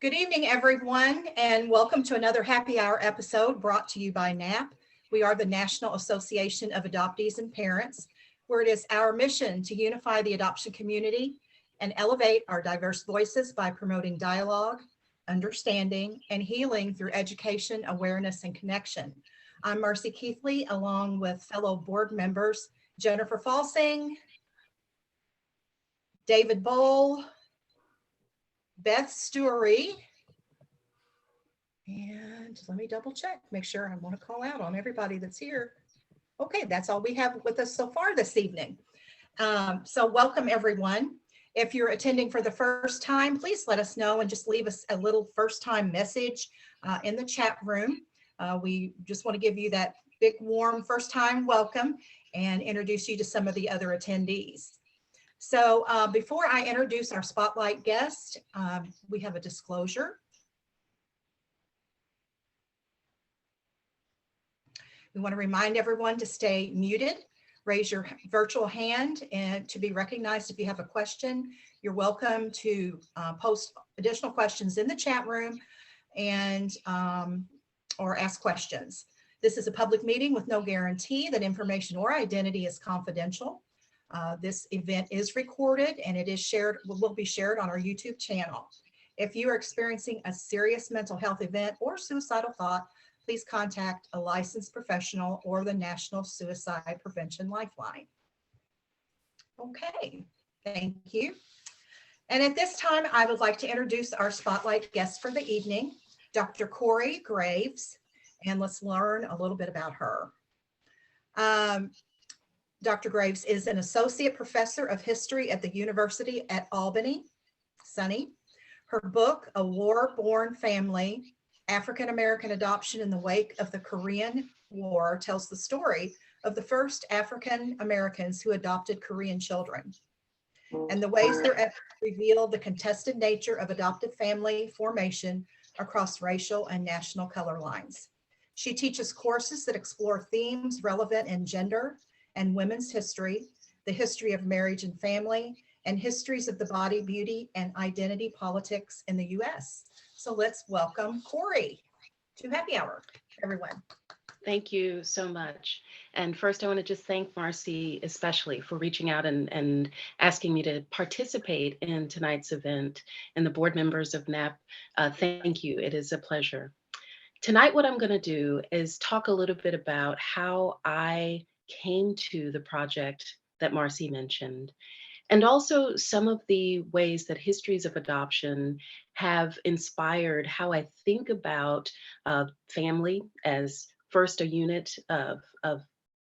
Good evening, everyone, and welcome to another happy hour episode brought to you by NAAP. We are the National Association of Adoptees and Parents, where it is our mission to unify the adoption community and elevate our diverse voices by promoting dialogue, understanding, and healing through education, awareness, and connection. I'm Marcie Keithley, along with fellow board members Jennifer Falsing, David Bowl, Beth Stewary, and let me double check, make sure I want to call out on everybody that's here. Okay, that's all we have with us so far this evening. So welcome everyone. If you're attending for the first time, please let us know and just leave us a little first time message in the chat room. We just want to give you that big warm first time welcome and introduce you to some of the other attendees. So before I introduce our spotlight guest, we have a disclosure. We want to remind everyone to stay muted, raise your virtual hand and to be recognized if you have a question. You're welcome to post additional questions in the chat room and or ask questions. This is a public meeting with no guarantee that information or identity is confidential. This event is recorded and it is shared, will be shared on our YouTube channel. If you are experiencing a serious mental health event or suicidal thought, please contact a licensed professional or the National Suicide Prevention Lifeline. Okay, thank you. And at this time, I would like to introduce our spotlight guest for the evening, Dr. Kori A, and let's learn a little bit about her. Dr. Graves is an associate professor of history at the University at Albany, SUNY. Her book, A War-Born Family, African-American Adoption in the Wake of the Korean War, tells the story of the first African-Americans who adopted Korean children and the ways their efforts reveal the contested nature of adoptive family formation across racial and national color lines. She teaches courses that explore themes relevant in gender and women's history, the history of marriage and family, and histories of the body, beauty, and identity politics in the U.S. So let's welcome Kori to Happy Hour, everyone. Thank you so much. And first, I want to just thank Marcie especially for reaching out and asking me to participate in tonight's event, and the board members of NAAP. Thank you. It is a pleasure. Tonight, what I'm going to do is talk a little bit about how I came to the project that Marcie mentioned, and also some of the ways that histories of adoption have inspired how I think about family as first a unit of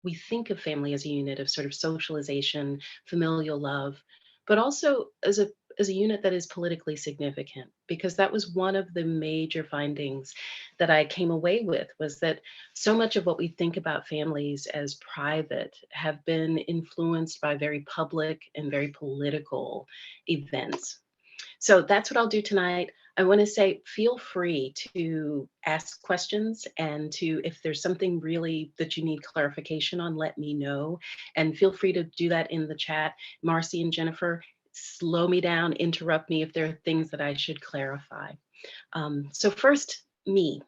we think of family as a unit of sort of socialization, familial love, but also as a unit that is politically significant, because that was one of the major findings that I came away with, was that so much of what we think about families as private have been influenced by very public and very political events. So that's what I'll do tonight. I want to say, feel free to ask questions, and if there's something really that you need clarification on, let me know. And feel free to do that in the chat. Marcie and Jennifer, slow me down, interrupt me if there are things that I should clarify. So first, me.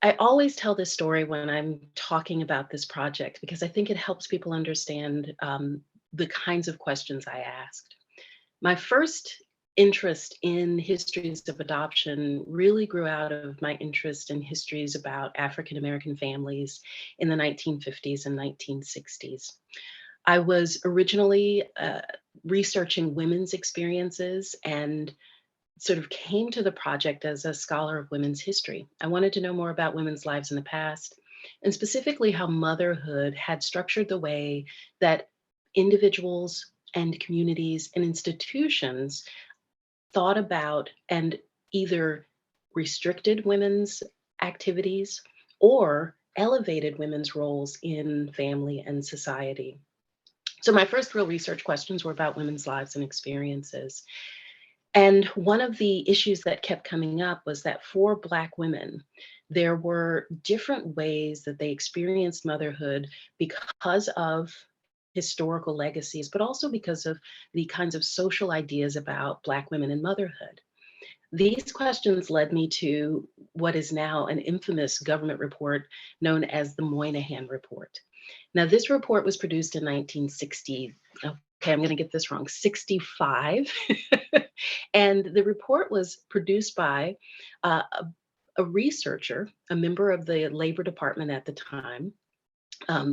I always tell this story when I'm talking about this project because I think it helps people understand the kinds of questions I asked. My first interest in histories of adoption really grew out of my interest in histories about African-American families in the 1950s and 1960s. I was originally researching women's experiences and sort of came to the project as a scholar of women's history. I wanted to know more about women's lives in the past, and specifically how motherhood had structured the way that individuals and communities and institutions thought about and either restricted women's activities or elevated women's roles in family and society. So my first real research questions were about women's lives and experiences. And one of the issues that kept coming up was that for Black women, there were different ways that they experienced motherhood because of historical legacies, but also because of the kinds of social ideas about Black women and motherhood. These questions led me to what is now an infamous government report known as the Moynihan Report. Now, this report was produced in 1960. Okay, I'm going to get this wrong, 65. And the report was produced by a researcher, a member of the Labor Department at the time,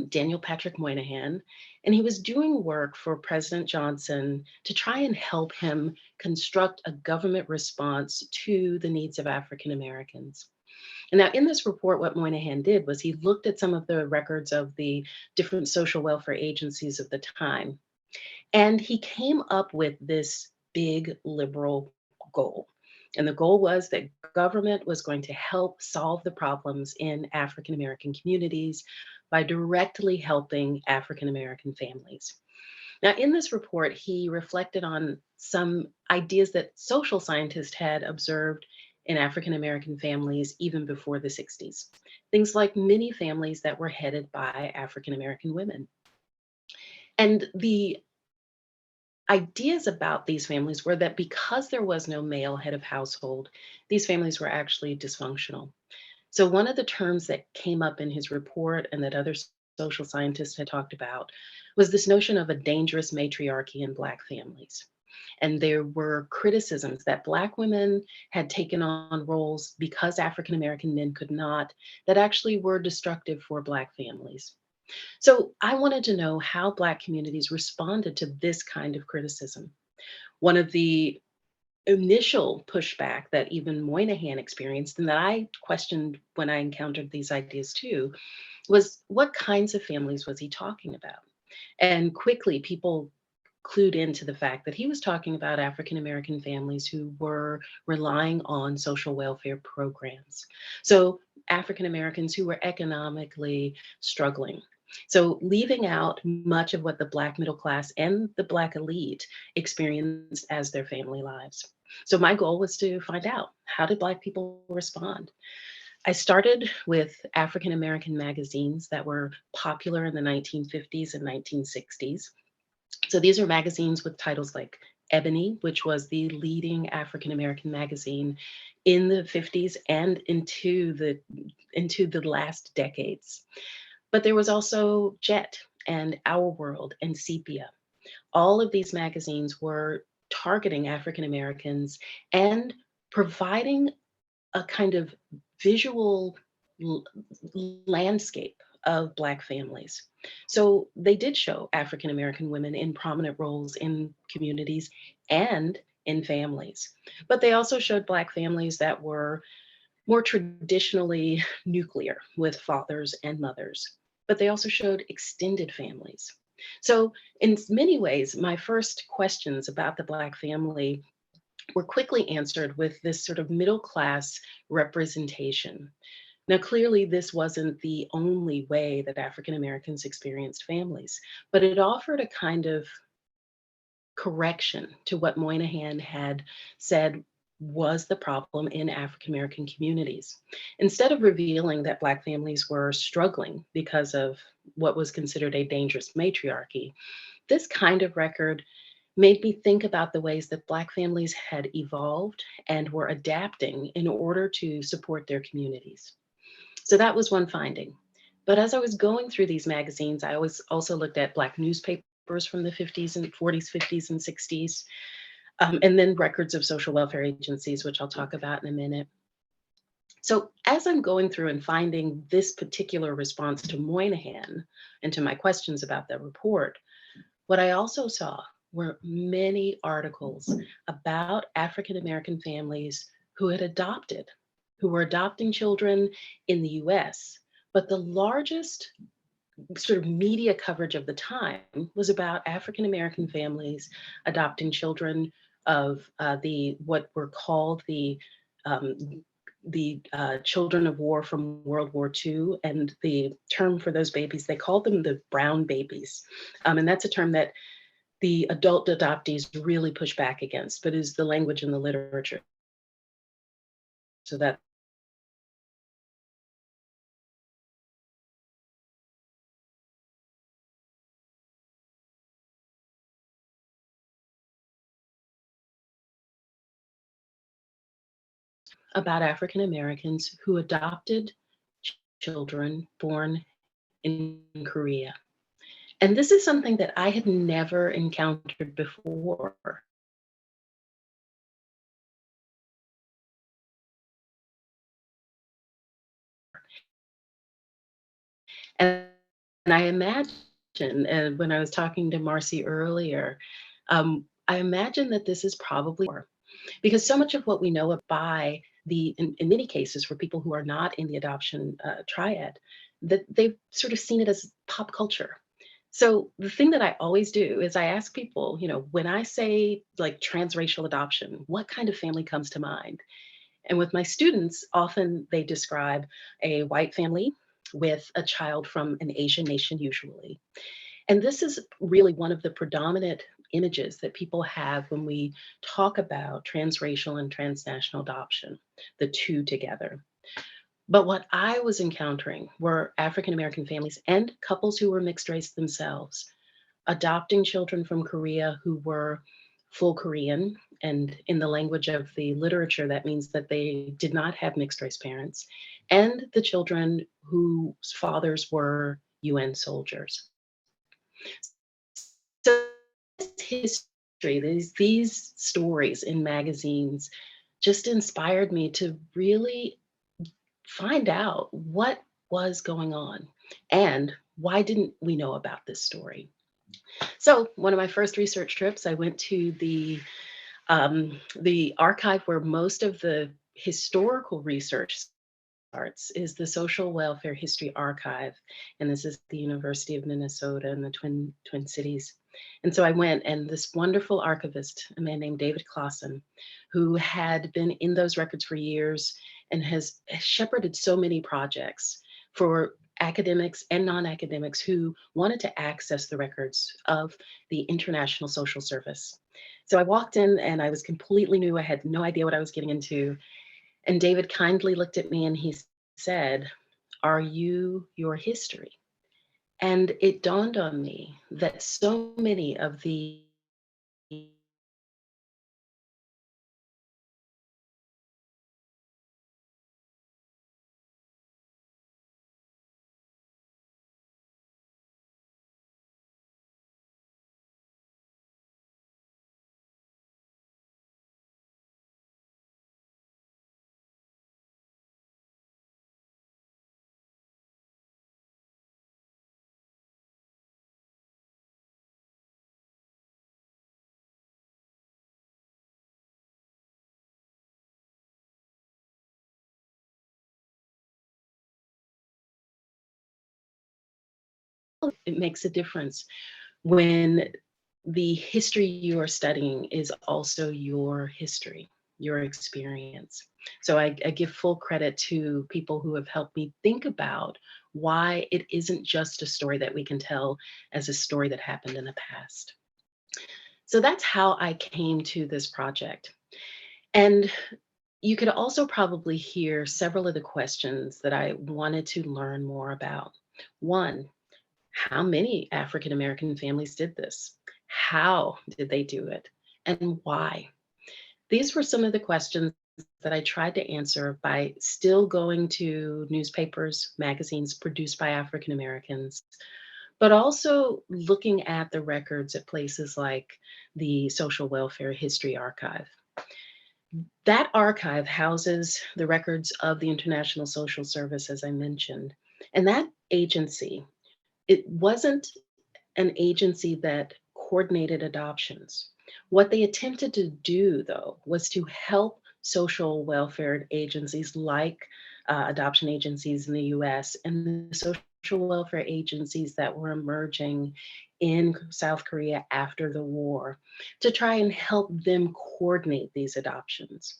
Daniel Patrick Moynihan, and he was doing work for President Johnson to try and help him construct a government response to the needs of African Americans. And now, in this report, what Moynihan did was he looked at some of the records of the different social welfare agencies of the time, and he came up with this big liberal goal. And the goal was that government was going to help solve the problems in African American communities by directly helping African American families. Now, in this report, he reflected on some ideas that social scientists had observed in African American families even before the 60s. Things like many families that were headed by African American women. And the ideas about these families were that because there was no male head of household, these families were actually dysfunctional. So, one of the terms that came up in his report and that other social scientists had talked about was this notion of a dangerous matriarchy in Black families. And there were criticisms that Black women had taken on roles because African American men could not, that actually were destructive for Black families. So I wanted to know how Black communities responded to this kind of criticism. One of the initial pushback that even Moynihan experienced, and that I questioned when I encountered these ideas too, was what kinds of families was he talking about? And quickly, people clued into the fact that he was talking about African American families who were relying on social welfare programs. So, African Americans who were economically struggling. So, leaving out much of what the Black middle class and the Black elite experienced as their family lives. So, my goal was to find out, how did Black people respond? I started with African American magazines that were popular in the 1950s and 1960s. So these are magazines with titles like Ebony, which was the leading African American magazine in the 50s and into the last decades. But there was also Jet and Our World and Sepia. All of these magazines were targeting African Americans and providing a kind of visual l- landscape of Black families. So they did show African American women in prominent roles in communities and in families. But they also showed Black families that were more traditionally nuclear with fathers and mothers. But they also showed extended families. So, in many ways, my first questions about the Black family were quickly answered with this sort of middle class representation. Now, clearly, this wasn't the only way that African Americans experienced families, but it offered a kind of correction to what Moynihan had said was the problem in African American communities. Instead of revealing that Black families were struggling because of what was considered a dangerous matriarchy, this kind of record made me think about the ways that Black families had evolved and were adapting in order to support their communities. So that was one finding. But as I was going through these magazines, I always also looked at Black newspapers from the 50s and 40s, 50s, and 60s, and then records of social welfare agencies, which I'll talk about in a minute. So as I'm going through and finding this particular response to Moynihan and to my questions about the report, what I also saw were many articles about African American families who had adopted, who were adopting children in the US. But the largest sort of media coverage of the time was about African American families adopting children of the what were called um, the children of war from World War II, and the term for those babies, they called them the brown babies, and that's a term that the adult adoptees really push back against, but is the language in the literature. So that about African Americans who adopted children born in Korea. And this is something that I had never encountered before. And I imagine, and when I was talking to Marcie earlier, I imagine that this is probably more because so much of what we know by in many cases for people who are not in the adoption triad, that they've sort of seen it as pop culture. So the thing that I always do is I ask people, when I say like transracial adoption, what kind of family comes to mind? And with my students, often they describe a white family with a child from an Asian nation, usually. And this is really one of the predominant images that people have when we talk about transracial and transnational adoption, the two together. But what I was encountering were African American families and couples who were mixed race themselves, adopting children from Korea who were full Korean. And in the language of the literature, that means that they did not have mixed race parents, and the children whose fathers were UN soldiers. So this history, these stories in magazines just inspired me to really find out what was going on and why didn't we know about this story. So one of my first research trips, I went to the archive where most of the historical research starts, is the Social Welfare History Archive, and this is the University of Minnesota in the Twin Cities. And so I went, and this wonderful archivist, a man named David Clausen, who had been in those records for years and has shepherded so many projects for academics and non-academics who wanted to access the records of the International Social Service. So I walked in and I was completely new. I had no idea what I was getting into. And David kindly looked at me and he said, "Are you your history?" And it dawned on me that so many of the it makes a difference when the history you are studying is also your history, your experience. So I give full credit to people who have helped me think about why it isn't just a story that we can tell as a story that happened in the past. So that's how I came to this project. And you could also probably hear several of the questions that I wanted to learn more about. One, how many African American families did this? How did they do it? And why? These were some of the questions that I tried to answer by still going to newspapers, magazines produced by African Americans, but also looking at the records at places like the Social Welfare History Archive. That archive houses the records of the International Social Service, as I mentioned. And that agency, it wasn't an agency that coordinated adoptions. What they attempted to do, though, was to help social welfare agencies like adoption agencies in the US and the social welfare agencies that were emerging in South Korea after the war to try and help them coordinate these adoptions.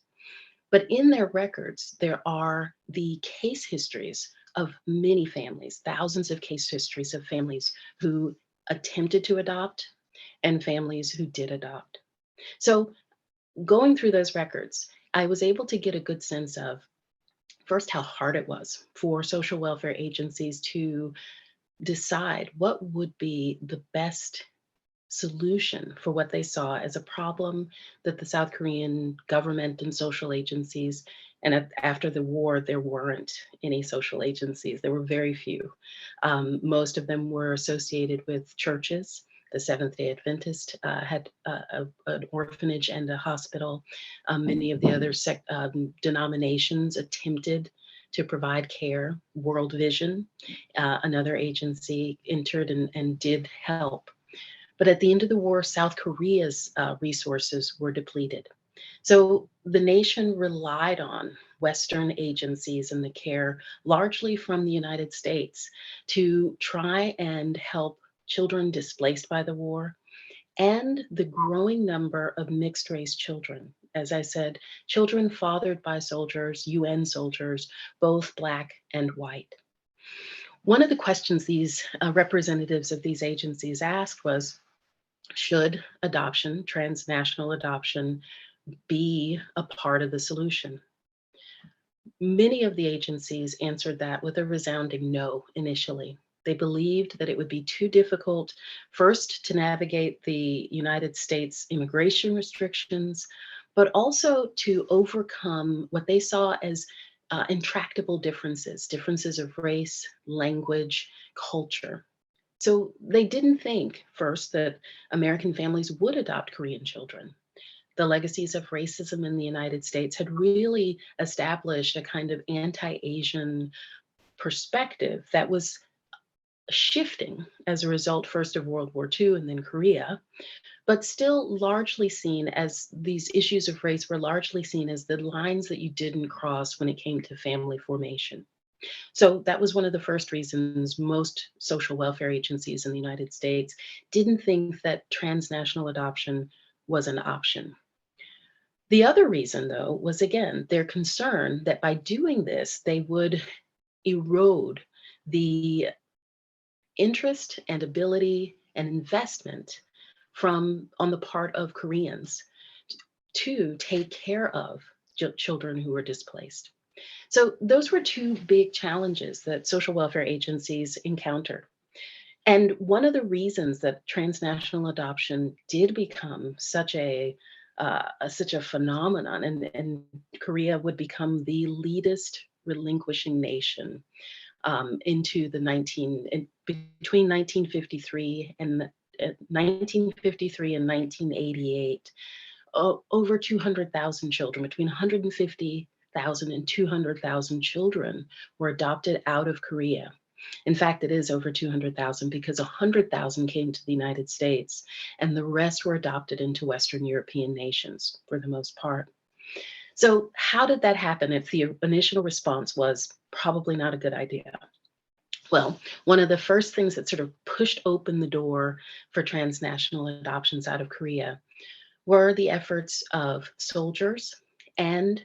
But in their records, there are the case histories of many families, thousands of case histories of families who attempted to adopt and families who did adopt. So going through those records, I was able to get a good sense of first how hard it was for social welfare agencies to decide what would be the best solution for what they saw as a problem that the South Korean government and social agencies, and after the war, there weren't any social agencies. There were very few. Most of them were associated with churches. The Seventh-day Adventist had an orphanage and a hospital. Many of the other denominations attempted to provide care. World Vision, another agency, entered and did help. But at the end of the war, South Korea's resources were depleted. So the nation relied on Western agencies and the care, largely from the United States, to try and help children displaced by the war and the growing number of mixed race children. As I said, children fathered by soldiers, UN soldiers, both Black and white. One of the questions these representatives of these agencies asked was, should adoption, transnational adoption, be a part of the solution? Many of the agencies answered that with a resounding no initially. They believed that it would be too difficult, first, to navigate the United States immigration restrictions, but also to overcome what they saw as intractable differences of race, language, culture. So they didn't think, first, that American families would adopt Korean children. The legacies of racism in the United States had really established a kind of anti-Asian perspective that was shifting as a result, first of World War II and then Korea, but still largely seen as these issues of race were largely seen as the lines that you didn't cross when it came to family formation. So that was one of the first reasons most social welfare agencies in the United States didn't think that transnational adoption was an option. The other reason, though, was again their concern that by doing this, they would erode the interest and ability and investment from on the part of Koreans to take care of children who were displaced. So those were two big challenges that social welfare agencies encountered. And one of the reasons that transnational adoption did become such a phenomenon, and Korea would become the leadest relinquishing nation between 1953 and 1953 and 1988. Over 200,000 children, between 150,000 and 200,000 children were adopted out of Korea. In fact, it is over 200,000 because 100,000 came to the United States and the rest were adopted into Western European nations for the most part. So how did that happen if the initial response was probably not a good idea? Well, one of the first things that sort of pushed open the door for transnational adoptions out of Korea were the efforts of soldiers and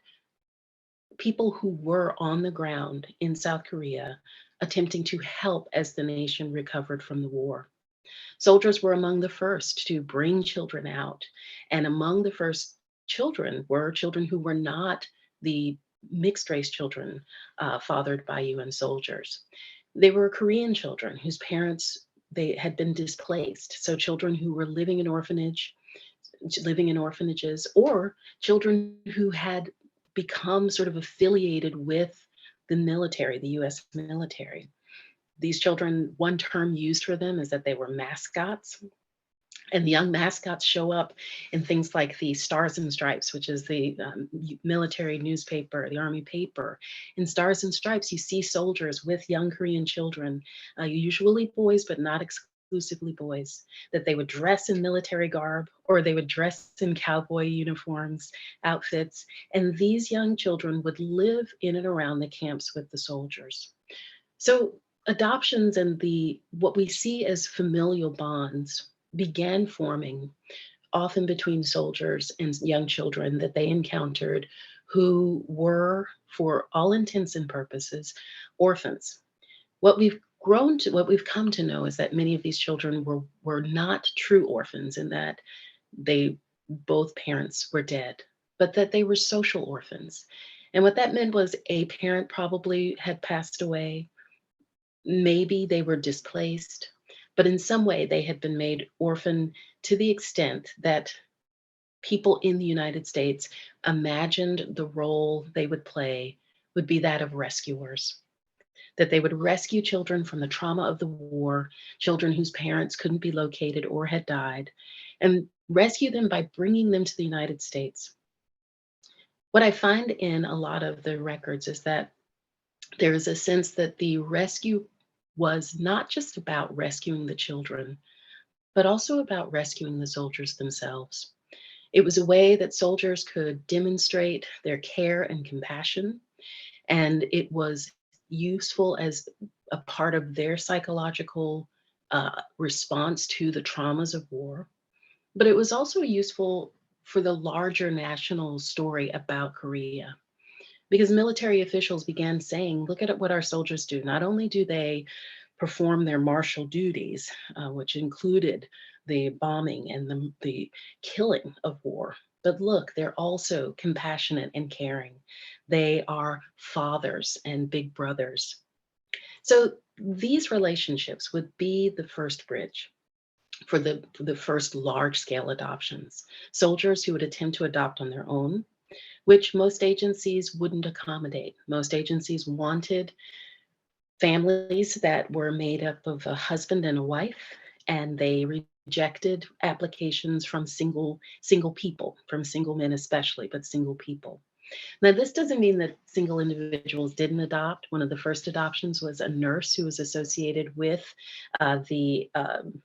people who were on the ground in South Korea attempting to help as the nation recovered from the war. Soldiers were among the first to bring children out, and among the first children were children who were not the mixed race children fathered by UN soldiers. They were Korean children whose parents they had been displaced, so children who were living in orphanages, or children who had become sort of affiliated with the military, the US military. These children, one term used for them is that they were mascots. And the young mascots show up in things like the Stars and Stripes, which is the military newspaper, the army paper. In Stars and Stripes, you see soldiers with young Korean children, usually boys, but not exclusively boys, that they would dress in military garb or they would dress in cowboy uniforms, outfits. And these young children would live in and around the camps with the soldiers. So adoptions and what we see as familial bonds began forming often between soldiers and young children that they encountered who were, for all intents and purposes, orphans. What we've come to know is that many of these children were not true orphans in that both parents were dead, but that they were social orphans. And what that meant was a parent probably had passed away. Maybe they were displaced. But in some way, they had been made orphan to the extent that people in the United States imagined the role they would play would be that of rescuers, that they would rescue children from the trauma of the war, children whose parents couldn't be located or had died, and rescue them by bringing them to the United States. What I find in a lot of the records is that there is a sense that the rescue was not just about rescuing the children, but also about rescuing the soldiers themselves. It was a way that soldiers could demonstrate their care and compassion, and it was useful as a part of their psychological response to the traumas of war. But it was also useful for the larger national story about Korea, because military officials began saying, look at what our soldiers do. Not only do they perform their martial duties, which included the bombing and the killing of war, but look, they're also compassionate and caring. They are fathers and big brothers. So these relationships would be the first bridge for the first large scale adoptions. Soldiers who would attempt to adopt on their own, which most agencies wouldn't accommodate. Most agencies wanted families that were made up of a husband and a wife, and they rejected applications from single people, from single men especially, but single people. Now, this doesn't mean that single individuals didn't adopt. One of the first adoptions was a nurse who was associated with uh, the um,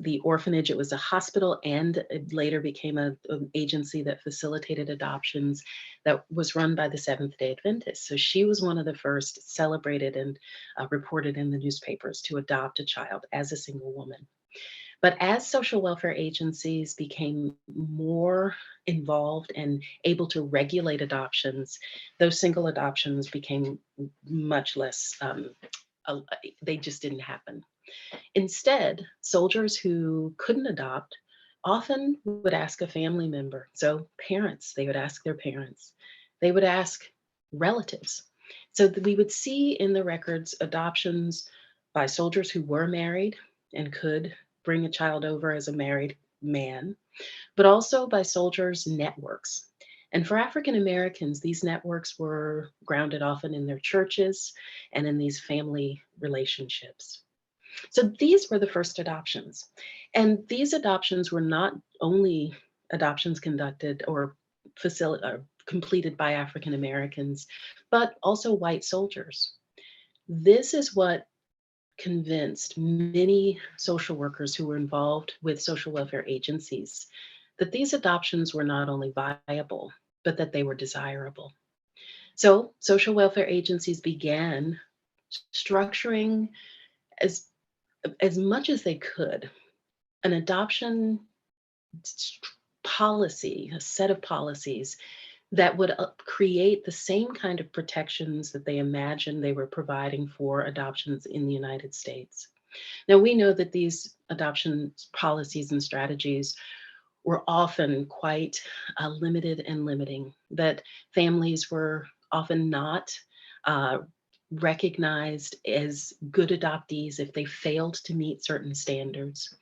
the orphanage. It was a hospital, and it later became an agency that facilitated adoptions that was run by the Seventh-day Adventists. So she was one of the first celebrated and reported in the newspapers to adopt a child as a single woman. But as social welfare agencies became more involved and able to regulate adoptions, those single adoptions became much less, they just didn't happen. Instead, soldiers who couldn't adopt often would ask a family member. So, parents, they would ask their parents, they would ask relatives. So, we would see in the records adoptions by soldiers who were married and could bring a child over as a married man, but also by soldiers' networks. And for African Americans, these networks were grounded often in their churches and in these family relationships. So these were the first adoptions. And these adoptions were not only adoptions conducted or completed by African Americans, but also white soldiers. This is what convinced many social workers who were involved with social welfare agencies that these adoptions were not only viable, but that they were desirable. So social welfare agencies began structuring as as much as they could an adoption policy, a set of policies that would create the same kind of protections that they imagined they were providing for adoptions in the United States. Now, we know that these adoption policies and strategies were often quite limited and limiting, that families were often not uh, recognized as good adoptees if they failed to meet certain standards.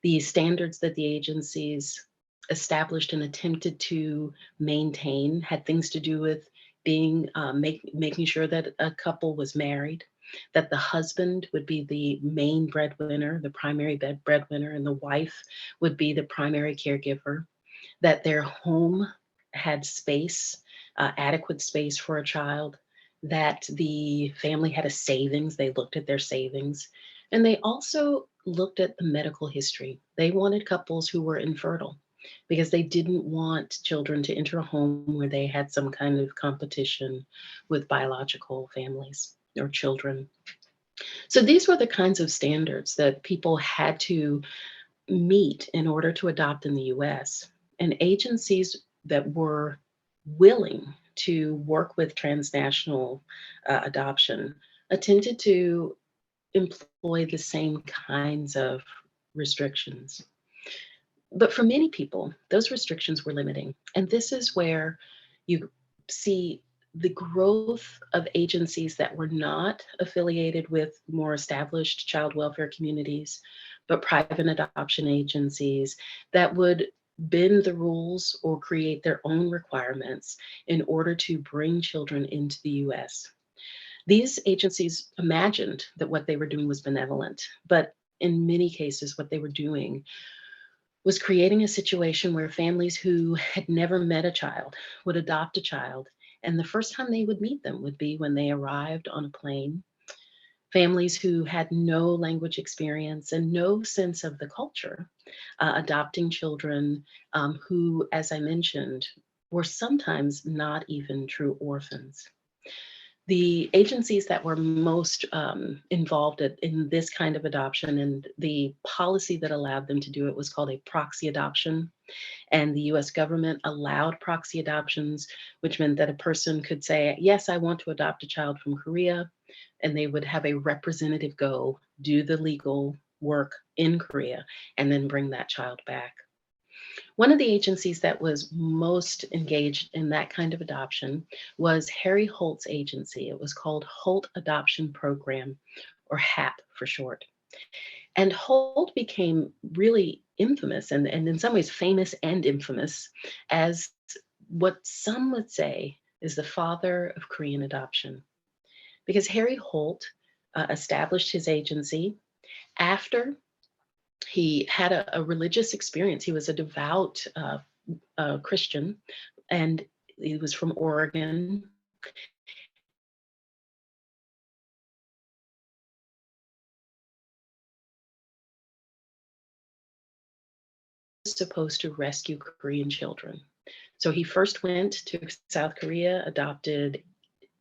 The standards that the agencies established and attempted to maintain had things to do with making sure that a couple was married, that the husband would be the main breadwinner, the primary breadwinner, and the wife would be the primary caregiver, that their home had space, adequate space for a child, that the family had a savings. They looked at their savings. And they also looked at the medical history. They wanted couples who were infertile because they didn't want children to enter a home where they had some kind of competition with biological families or children. So these were the kinds of standards that people had to meet in order to adopt in the US. And agencies that were willing to work with transnational adoption attempted to employ the same kinds of restrictions. But for many people, those restrictions were limiting. And this is where you see the growth of agencies that were not affiliated with more established child welfare communities, but private adoption agencies that would bend the rules or create their own requirements in order to bring children into the US. These agencies imagined that what they were doing was benevolent, but in many cases, what they were doing was creating a situation where families who had never met a child would adopt a child, and the first time they would meet them would be when they arrived on a plane. Families who had no language experience and no sense of the culture, adopting children who, as I mentioned, were sometimes not even true orphans. The agencies that were most involved in this kind of adoption and the policy that allowed them to do it was called a proxy adoption. And the US government allowed proxy adoptions, which meant that a person could say, yes, I want to adopt a child from Korea. And they would have a representative go do the legal work in Korea and then bring that child back. One of the agencies that was most engaged in that kind of adoption was Harry Holt's agency. It was called Holt Adoption Program, or HAP for short. And Holt became really infamous and in some ways famous and infamous as what some would say is the father of Korean adoption. Because Harry Holt established his agency after he had a religious experience. He was a devout Christian, and he was from Oregon. Supposed to rescue Korean children. So he first went to South Korea, adopted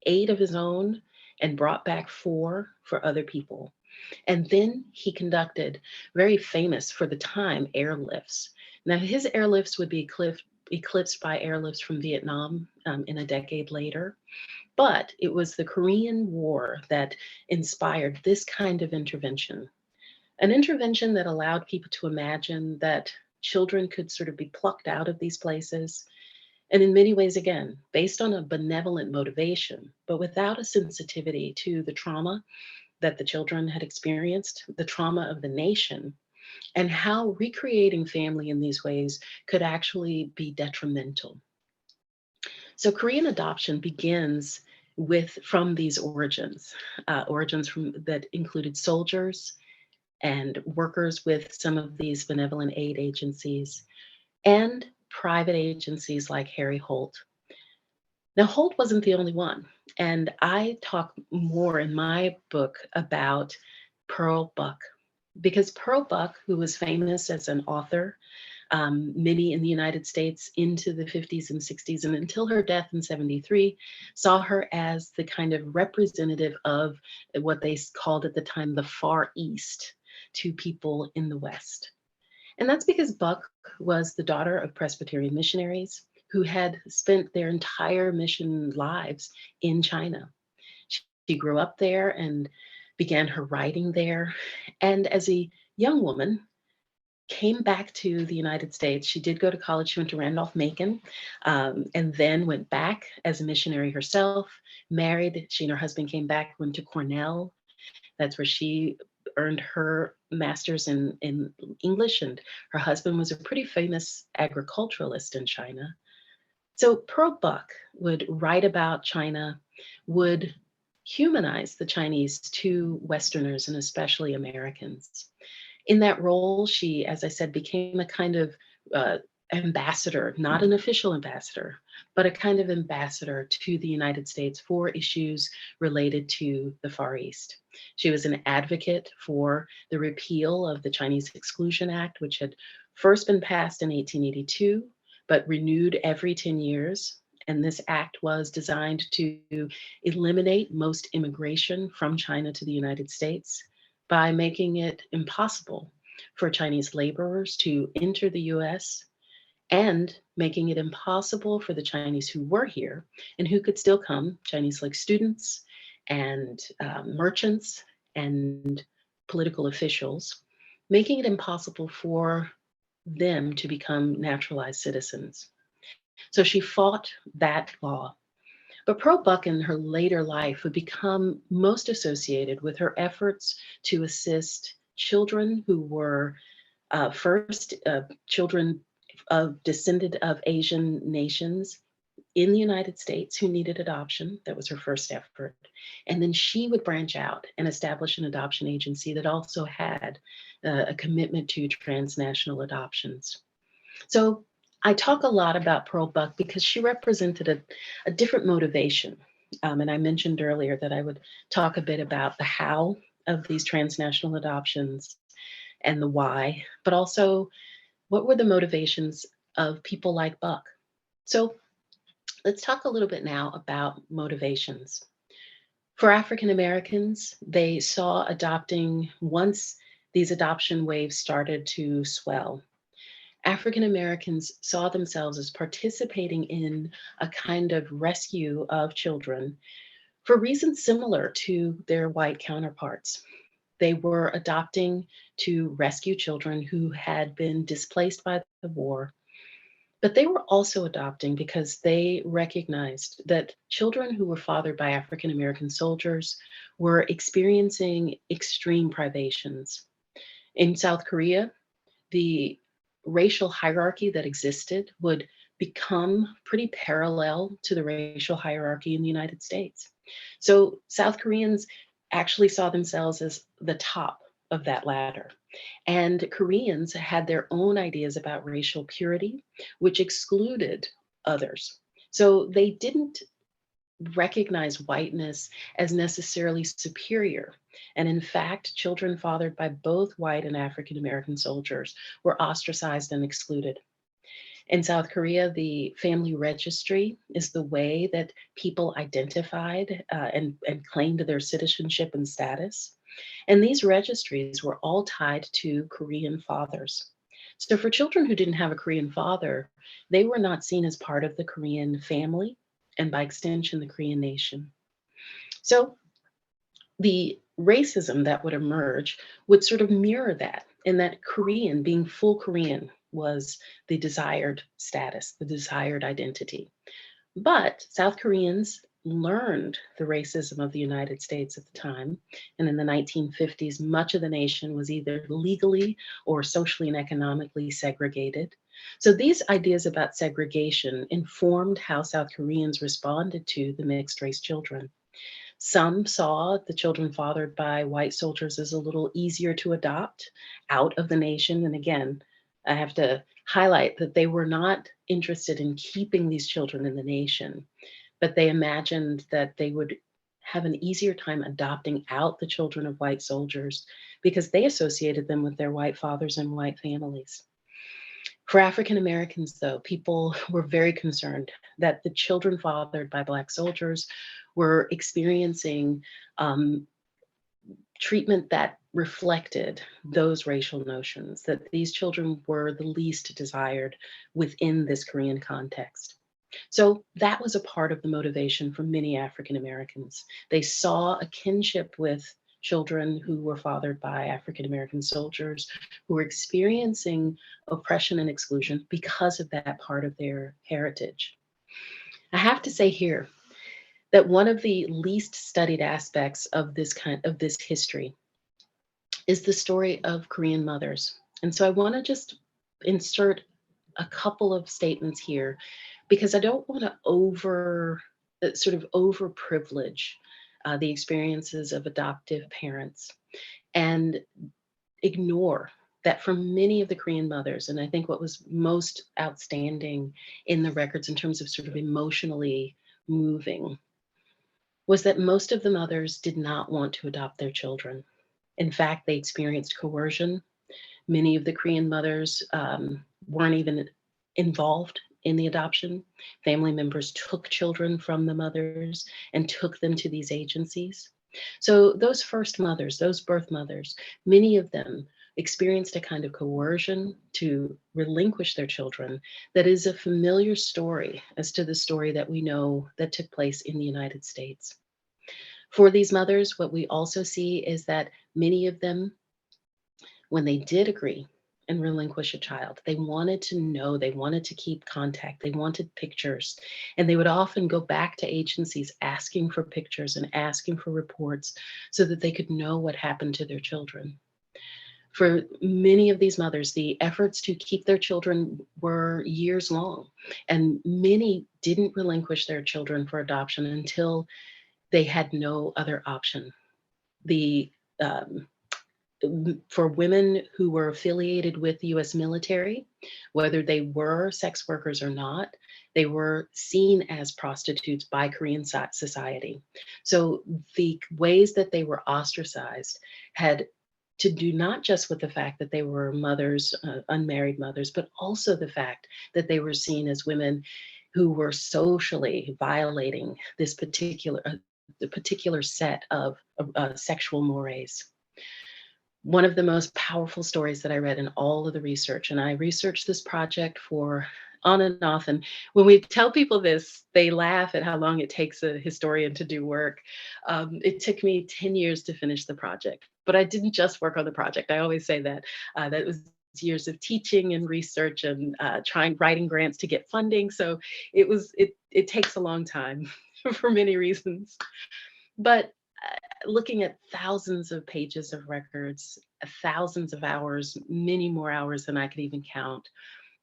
8 of his own, and brought back 4 for other people. And then he conducted very famous for the time airlifts. Now his airlifts would be eclipsed by airlifts from Vietnam in a decade later. But it was the Korean War that inspired this kind of intervention. An intervention that allowed people to imagine that children could sort of be plucked out of these places. And in many ways, again, based on a benevolent motivation, but without a sensitivity to the trauma that the children had experienced, the trauma of the nation, and how recreating family in these ways could actually be detrimental. So Korean adoption begins from these origins, origins that included soldiers and workers with some of these benevolent aid agencies and private agencies like Harry Holt. Now, Holt wasn't the only one. And I talk more in my book about Pearl Buck, because Pearl Buck, who was famous as an author, many in the United States into the 50s and 60s, and until her death in 73, saw her as the kind of representative of what they called at the time the Far East to people in the West. And that's because Buck was the daughter of Presbyterian missionaries who had spent their entire mission lives in China. She grew up there and began her writing there. And as a young woman, came back to the United States. She did go to college. She went to Randolph-Macon, and then went back as a missionary herself, married. She and her husband came back, went to Cornell. That's where she earned her master's in English, and her husband was a pretty famous agriculturalist in China. So Pearl Buck would write about China, would humanize the Chinese to Westerners and especially Americans. In that role, she, as I said, became a kind of ambassador, not an official ambassador, but a kind of ambassador to the United States for issues related to the Far East. She was an advocate for the repeal of the Chinese Exclusion Act, which had first been passed in 1882, but renewed every 10 years. And this act was designed to eliminate most immigration from China to the United States by making it impossible for Chinese laborers to enter the US and making it impossible for the Chinese who were here and who could still come, Chinese like students and merchants and political officials, making it impossible for them to become naturalized citizens. So she fought that law. But Pearl Buck in her later life would become most associated with her efforts to assist children who were first children of descended of Asian nations in the United States who needed adoption. That was her first effort. And then she would branch out and establish an adoption agency that also had a commitment to transnational adoptions. So I talk a lot about Pearl Buck because she represented a different motivation. And I mentioned earlier that I would talk a bit about the how of these transnational adoptions and the why, but also what were the motivations of people like Buck. So let's talk a little bit now about motivations. For African Americans, they saw adopting once these adoption waves started to swell. African Americans saw themselves as participating in a kind of rescue of children for reasons similar to their white counterparts. They were adopting to rescue children who had been displaced by the war, but they were also adopting because they recognized that children who were fathered by African American soldiers were experiencing extreme privations. In South Korea, the racial hierarchy that existed would become pretty parallel to the racial hierarchy in the United States. So South Koreans actually saw themselves as the top of that ladder. And Koreans had their own ideas about racial purity, which excluded others. So they didn't recognize whiteness as necessarily superior. And in fact, children fathered by both white and African American soldiers were ostracized and excluded. In South Korea, the family registry is the way that people identified and claimed their citizenship and status. And these registries were all tied to Korean fathers. So for children who didn't have a Korean father, they were not seen as part of the Korean family and by extension, the Korean nation. So the racism that would emerge would sort of mirror that, in that Korean, being full Korean, was the desired status, the desired identity. But South Koreans learned the racism of the United States at the time. And in the 1950s, much of the nation was either legally or socially and economically segregated. So these ideas about segregation informed how South Koreans responded to the mixed race children. Some saw the children fathered by white soldiers as a little easier to adopt out of the nation. And again, I have to highlight that they were not interested in keeping these children in the nation, but they imagined that they would have an easier time adopting out the children of white soldiers because they associated them with their white fathers and white families. For African Americans, though, people were very concerned that the children fathered by Black soldiers were experiencing treatment that reflected those racial notions, that these children were the least desired within this Korean context. So that was a part of the motivation for many African Americans. They saw a kinship with children who were fathered by African American soldiers who were experiencing oppression and exclusion because of that part of their heritage. I have to say here that one of the least studied aspects of this history is the story of Korean mothers. And so I want to just insert a couple of statements here because I don't want to over privilege the experiences of adoptive parents and ignore that for many of the Korean mothers, and I think what was most outstanding in the records in terms of sort of emotionally moving was that most of the mothers did not want to adopt their children. In fact, they experienced coercion. Many of the Korean mothers weren't even involved in the adoption. Family members took children from the mothers and took them to these agencies. So those first mothers, those birth mothers, many of them experienced a kind of coercion to relinquish their children that is a familiar story as to the story that we know that took place in the United States. For these mothers, what we also see is that many of them, when they did agree and relinquish a child. They wanted to know, they wanted to keep contact, they wanted pictures. And they would often go back to agencies asking for pictures and asking for reports so that they could know what happened to their children. For many of these mothers, the efforts to keep their children were years long, and many didn't relinquish their children for adoption until they had no other option. The For women who were affiliated with the US military, whether they were sex workers or not, they were seen as prostitutes by Korean society. So the ways that they were ostracized had to do not just with the fact that they were mothers, unmarried mothers, but also the fact that they were seen as women who were socially violating this the particular set of sexual mores. One of the most powerful stories that I read in all of the research, and I researched this project for on and off. And when we tell people this, they laugh at how long it takes a historian to do work. It took me 10 years to finish the project, but I didn't just work on the project. I always say that. That was years of teaching and research and writing grants to get funding. So it takes a long time for many reasons. But looking at thousands of pages of records, thousands of hours, many more hours than I could even count,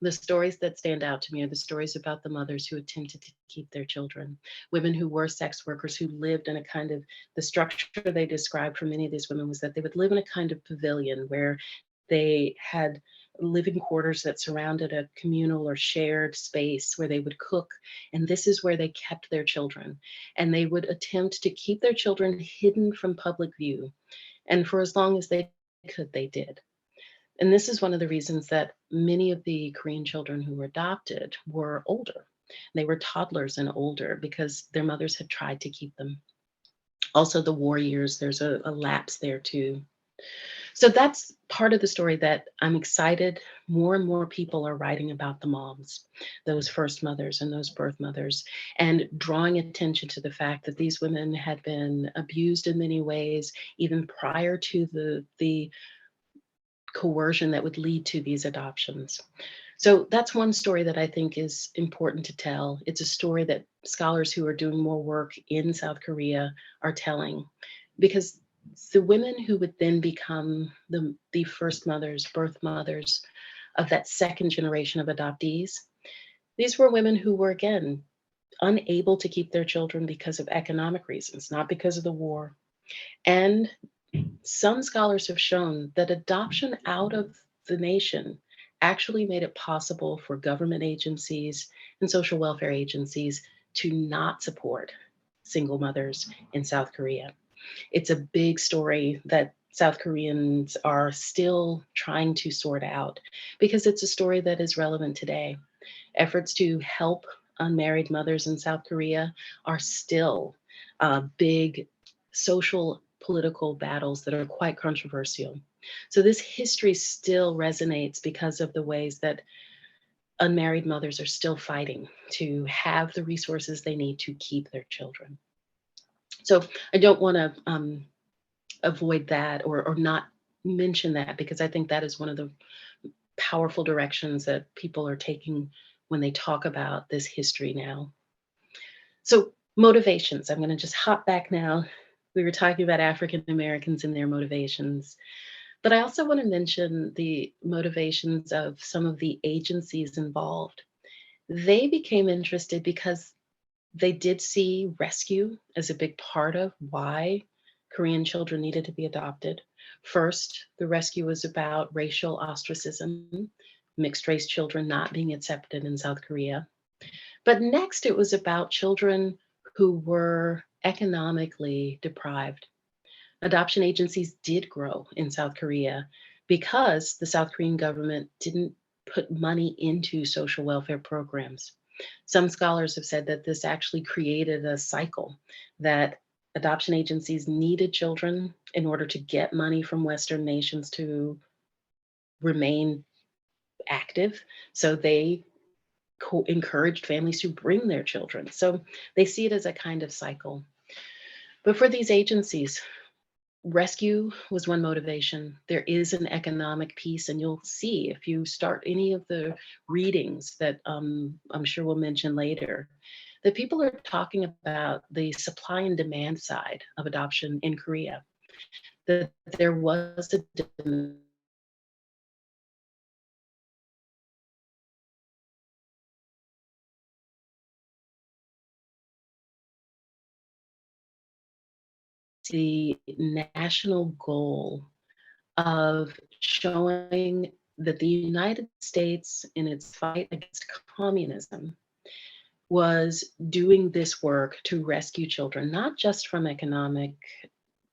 the stories that stand out to me are the stories about the mothers who attempted to keep their children, women who were sex workers, who lived in a kind of, the structure they described for many of these women was that they would live in a kind of pavilion where they had living quarters that surrounded a communal or shared space where they would cook. And this is where they kept their children. And they would attempt to keep their children hidden from public view. And for as long as they could, they did. And this is one of the reasons that many of the Korean children who were adopted were older. They were toddlers and older because their mothers had tried to keep them. Also, the war years, there's a lapse there too. So that's part of the story that I'm excited more and more people are writing about the moms, those first mothers and those birth mothers, and drawing attention to the fact that these women had been abused in many ways, even prior to the coercion that would lead to these adoptions. So that's one story that I think is important to tell. It's a story that scholars who are doing more work in South Korea are telling, because the women who would then become the first mothers, birth mothers of that second generation of adoptees, these were women who were, again, unable to keep their children because of economic reasons, not because of the war. And some scholars have shown that adoption out of the nation actually made it possible for government agencies and social welfare agencies to not support single mothers in South Korea. It's a big story that South Koreans are still trying to sort out because it's a story that is relevant today. Efforts to help unmarried mothers in South Korea are still big social political battles that are quite controversial. So this history still resonates because of the ways that unmarried mothers are still fighting to have the resources they need to keep their children. So I don't want to avoid that or not mention that, because I think that is one of the powerful directions that people are taking when they talk about this history now. So motivations, I'm going to just hop back now. We were talking about African Americans and their motivations, but I also want to mention the motivations of some of the agencies involved. They became interested because they did see rescue as a big part of why Korean children needed to be adopted. First, the rescue was about racial ostracism, mixed race children not being accepted in South Korea. But next, it was about children who were economically deprived. Adoption agencies did grow in South Korea because the South Korean government didn't put money into social welfare programs. Some scholars have said that this actually created a cycle, that adoption agencies needed children in order to get money from Western nations to remain active. So they encouraged families to bring their children. So they see it as a kind of cycle. But for these agencies, rescue was one motivation. There is an economic piece, and you'll see if you start any of the readings that I'm sure we'll mention later, that people are talking about the supply and demand side of adoption in Korea. That there was a the national goal of showing that the United States, in its fight against communism, was doing this work to rescue children, not just from economic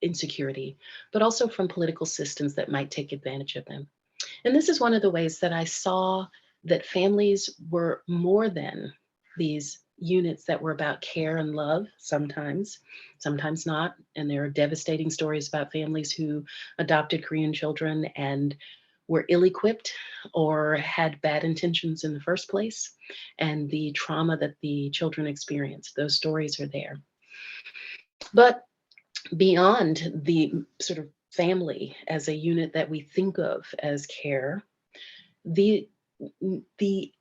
insecurity, but also from political systems that might take advantage of them. And this is one of the ways that I saw that families were more than these units that were about care and love sometimes, sometimes not. And there are devastating stories about families who adopted Korean children and were ill-equipped or had bad intentions in the first place, and the trauma that the children experienced. Those stories are there. But beyond the sort of family as a unit that we think of as care, the the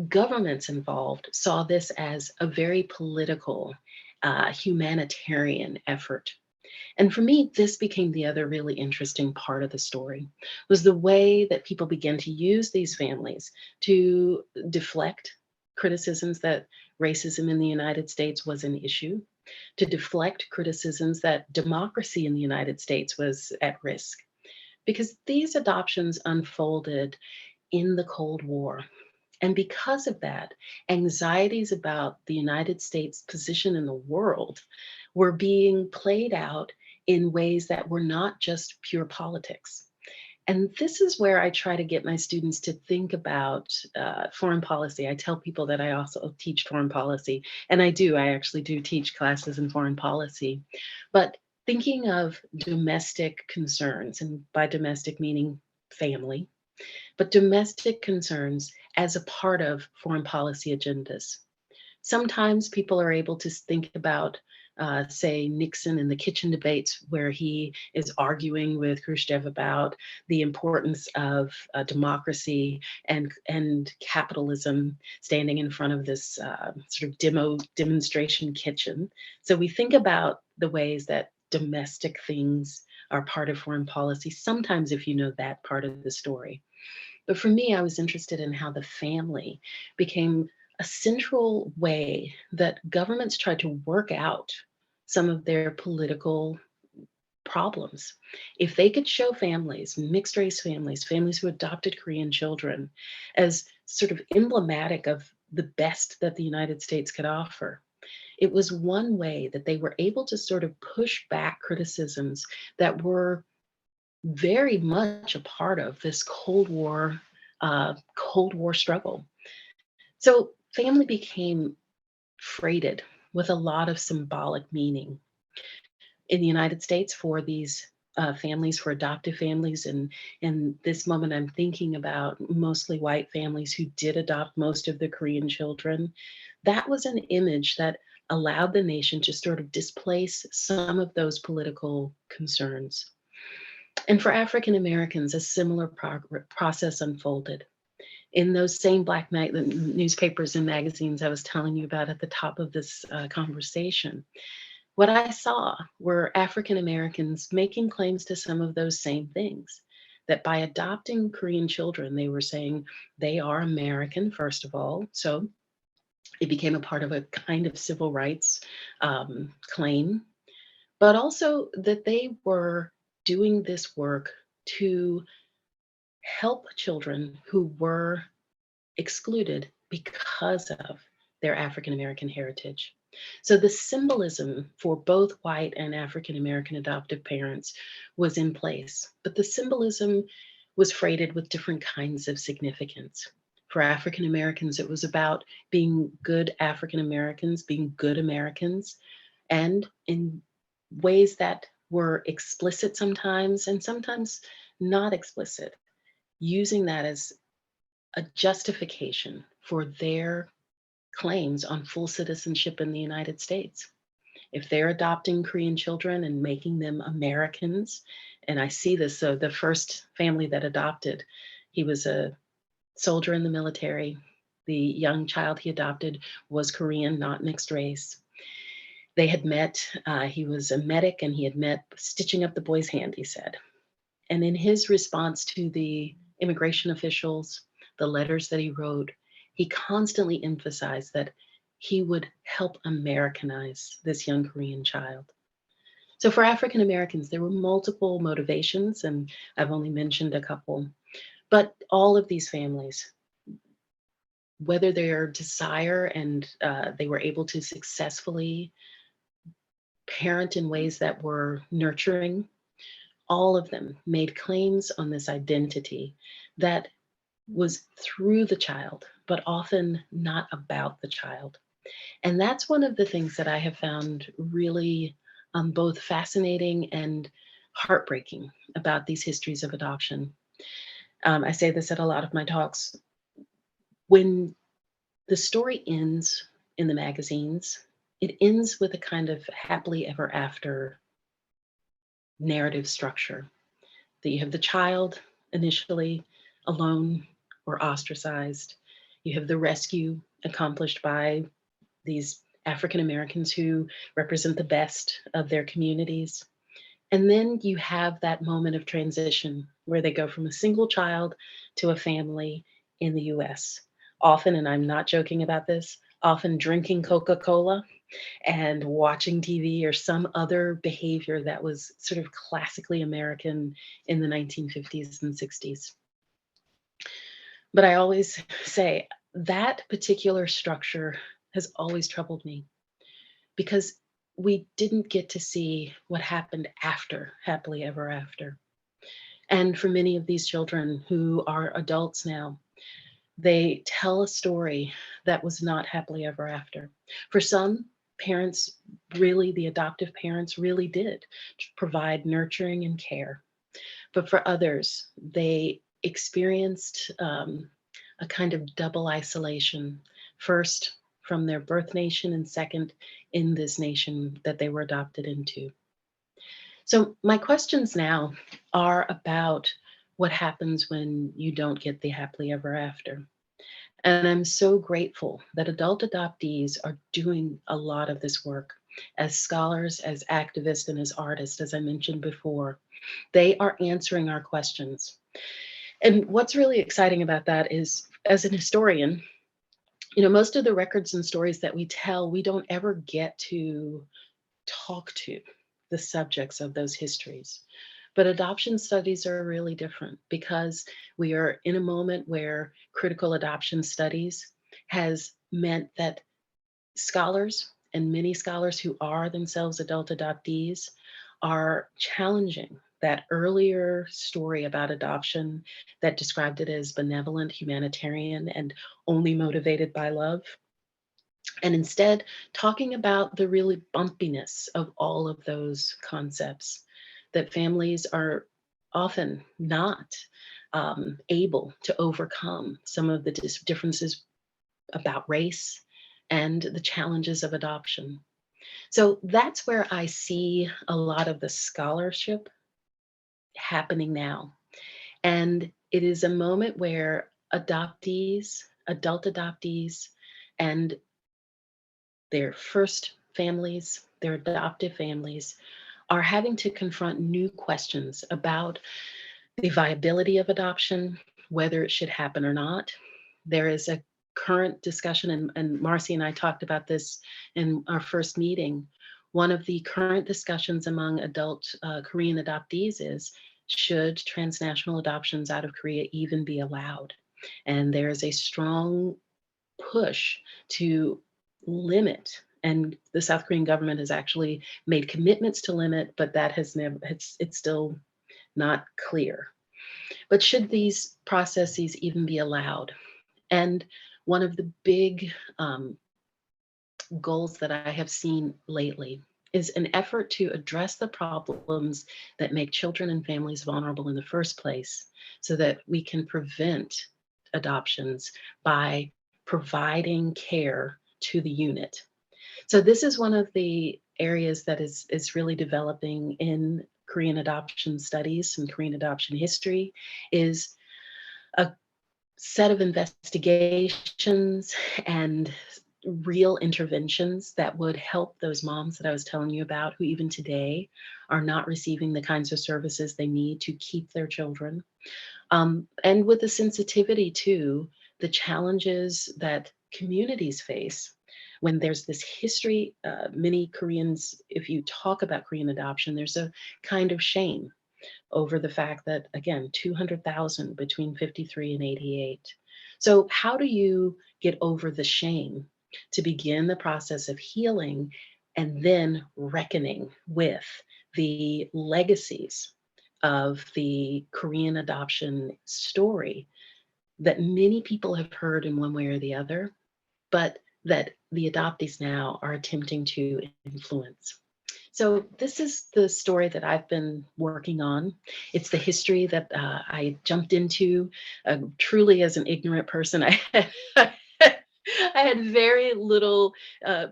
governments involved saw this as a very political, humanitarian effort. And for me, this became the other really interesting part of the story, was the way that people began to use these families to deflect criticisms that racism in the United States was an issue, to deflect criticisms that democracy in the United States was at risk. Because these adoptions unfolded in the Cold War. And because of that, anxieties about the United States' position in the world were being played out in ways that were not just pure politics. And this is where I try to get my students to think about foreign policy. I tell people that I also teach foreign policy, and I do. I actually do teach classes in foreign policy. But thinking of domestic concerns, and by domestic meaning family, but domestic concerns as a part of foreign policy agendas. Sometimes people are able to think about, say, Nixon in the kitchen debates, where he is arguing with Khrushchev about the importance of democracy and capitalism, standing in front of this sort of demonstration kitchen. So we think about the ways that domestic things are part of foreign policy, sometimes if you know that part of the story. But for me, I was interested in how the family became a central way that governments tried to work out some of their political problems. If they could show families, mixed race families, families who adopted Korean children, as sort of emblematic of the best that the United States could offer, it was one way that they were able to sort of push back criticisms that were very much a part of this Cold War struggle. So family became freighted with a lot of symbolic meaning in the United States for these families, for adoptive families. And in this moment, I'm thinking about mostly white families who did adopt most of the Korean children. That was an image that allowed the nation to sort of displace some of those political concerns. And for African Americans, a similar process unfolded. In those same black newspapers and magazines I was telling you about at the top of this conversation, what I saw were African Americans making claims to some of those same things. That by adopting Korean children, they were saying they are American, first of all. So it became a part of a kind of civil rights claim, but also that they were doing this work to help children who were excluded because of their African American heritage. So the symbolism for both white and African American adoptive parents was in place, but the symbolism was freighted with different kinds of significance. For African Americans, it was about being good African Americans, being good Americans, and in ways that were explicit sometimes and sometimes not explicit, using that as a justification for their claims on full citizenship in the United States. If they're adopting Korean children and making them Americans, and I see this, so the first family that adopted, he was a soldier in the military. The young child he adopted was Korean, not mixed race. They had met, he was a medic and he had met stitching up the boy's hand, he said. And in his response to the immigration officials, the letters that he wrote, he constantly emphasized that he would help Americanize this young Korean child. So for African Americans, there were multiple motivations, and I've only mentioned a couple. But all of these families, whether their desire and they were able to successfully parent in ways that were nurturing, all of them made claims on this identity that was through the child, but often not about the child. And that's one of the things that I have found really both fascinating and heartbreaking about these histories of adoption. I say this at a lot of my talks. When the story ends in the magazines, it ends with a kind of happily ever after narrative structure. That you have the child initially alone or ostracized. You have the rescue accomplished by these African Americans who represent the best of their communities. And then you have that moment of transition where they go from a single child to a family in the US. Often, and I'm not joking about this, often drinking Coca-Cola and watching TV or some other behavior that was sort of classically American in the 1950s and 60s. But I always say that particular structure has always troubled me because we didn't get to see what happened after happily ever after. And for many of these children who are adults now, they tell a story that was not happily ever after. For some parents, really, the adoptive parents really did provide nurturing and care. But for others, they experienced a kind of double isolation, first from their birth nation, and second in this nation that they were adopted into. So, my questions now are about what happens when you don't get the happily ever after. And I'm so grateful that adult adoptees are doing a lot of this work as scholars, as activists, and as artists, as I mentioned before. They are answering our questions. And what's really exciting about that is, as an historian, most of the records and stories that we tell, we don't ever get to talk to the subjects of those histories. But adoption studies are really different because we are in a moment where critical adoption studies has meant that scholars and many scholars who are themselves adult adoptees are challenging that earlier story about adoption that described it as benevolent, humanitarian, and only motivated by love. And instead, talking about the really bumpiness of all of those concepts, that families are often not able to overcome some of the differences about race and the challenges of adoption. So that's where I see a lot of the scholarship happening now. And it is a moment where adoptees, adult adoptees, and their first families, their adoptive families, are having to confront new questions about the viability of adoption, whether it should happen or not. There is a current discussion, and Marcie and I talked about this in our first meeting. One of the current discussions among adult Korean adoptees is, should transnational adoptions out of Korea even be allowed? And there is a strong push to limit, and the South Korean government has actually made commitments to limit, but that has never, it's still not clear. But should these processes even be allowed? And one of the big goals that I have seen lately is an effort to address the problems that make children and families vulnerable in the first place so that we can prevent adoptions by providing care to the unit. So this is one of the areas that is really developing in Korean adoption studies and Korean adoption history is a set of investigations and real interventions that would help those moms that I was telling you about, who even today are not receiving the kinds of services they need to keep their children. And with the sensitivity to the challenges that communities face when there's this history. Many Koreans, if you talk about Korean adoption, there's a kind of shame over the fact that, again, 200,000 between 53 and 88. So how do you get over the shame to begin the process of healing and then reckoning with the legacies of the Korean adoption story that many people have heard in one way or the other, but that the adoptees now are attempting to influence? So this is the story that I've been working on. It's the history that I jumped into truly as an ignorant person. I had very little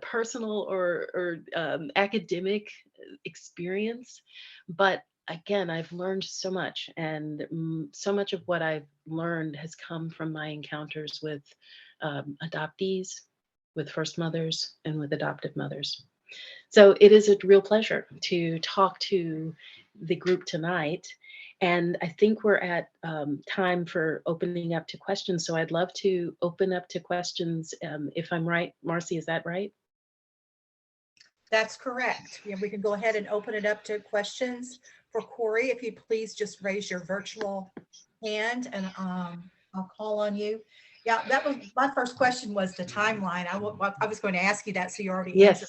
personal or academic experience, but again, I've learned so much, and so much of what I've learned has come from my encounters with adoptees, with first mothers, and with adoptive mothers. So it is a real pleasure to talk to the group tonight. And I think we're at time for opening up to questions. So I'd love to open up to questions. If I'm right, Marcie, is that right? That's correct. Yeah, we can go ahead and open it up to questions for Kori. If you please just raise your virtual hand and I'll call on you. Yeah, that was my first question, was the timeline. I was going to ask you that, so you already answered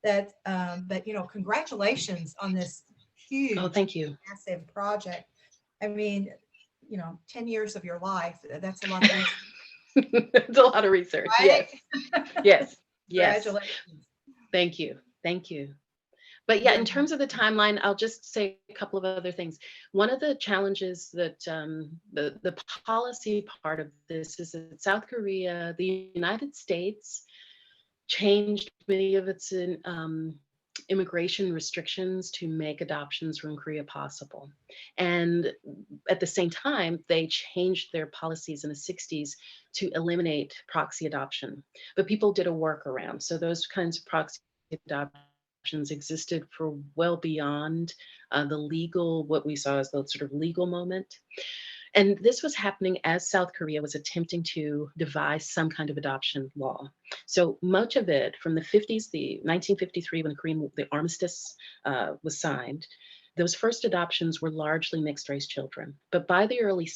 Yes. that. But congratulations on this huge, Oh, thank you. massive project. I mean, 10 years of your life, that's a lot of research, It's a lot of research. right? Yes. Yes. Congratulations. Thank you. Thank you. But yeah, in terms of the timeline, I'll just say a couple of other things. One of the challenges that the policy part of this is that South Korea, the United States, changed many of its immigration restrictions to make adoptions from Korea possible. And at the same time, they changed their policies in the 60s to eliminate proxy adoption. But people did a workaround. So those kinds of proxy adoptions existed for well beyond the legal, what we saw as the sort of legal moment. And this was happening as South Korea was attempting to devise some kind of adoption law. So much of it from the 50s, the 1953, when the armistice was signed, those first adoptions were largely mixed race children. But by the early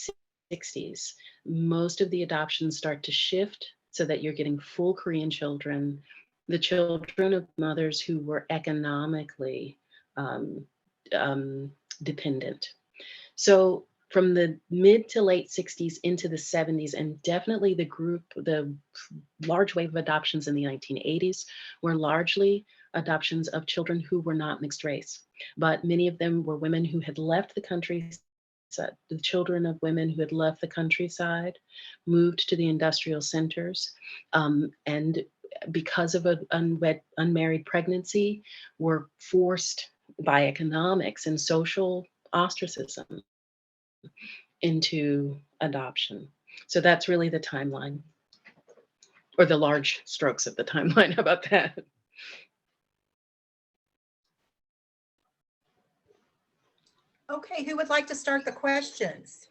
60s, most of the adoptions start to shift so that you're getting full Korean children, the children of mothers who were economically dependent. So from the mid to late 60s into the 70s, and definitely the large wave of adoptions in the 1980s were largely adoptions of children who were not mixed race, but many of them were women who had left the country. The children of women who had left the countryside moved to the industrial centers, and because of an unmarried pregnancy, were forced by economics and social ostracism into adoption. So that's really the timeline, or the large strokes of the timeline. How about that? Okay, who would like to start the questions?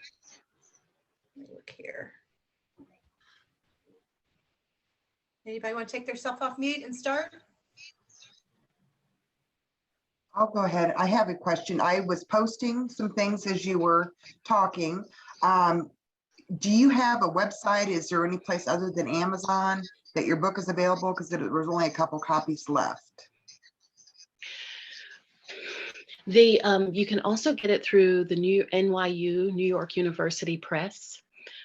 Let me look here. Anybody want to take themselves off mute and start? I'll go ahead. I have a question. I was posting some things as you were talking. Do you have a website? Is there any place other than Amazon that your book is available? Because there was only a couple copies left. You can also get it through the NYU, New York University Press.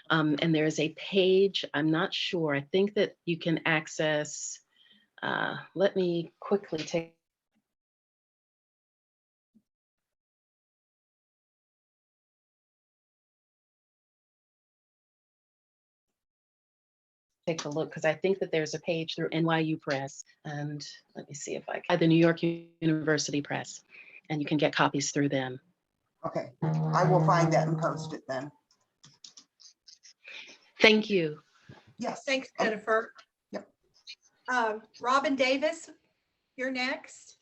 And there's a page, I'm not sure, I think that you can access, let me quickly take take a look because I think that there's a page through NYU Press, and let me see if I can, the New York University Press, and you can get copies through them. Okay, I will find that and post it then. Thank you. Yes. Thanks, Jennifer. Yep. Robin Davis, you're next.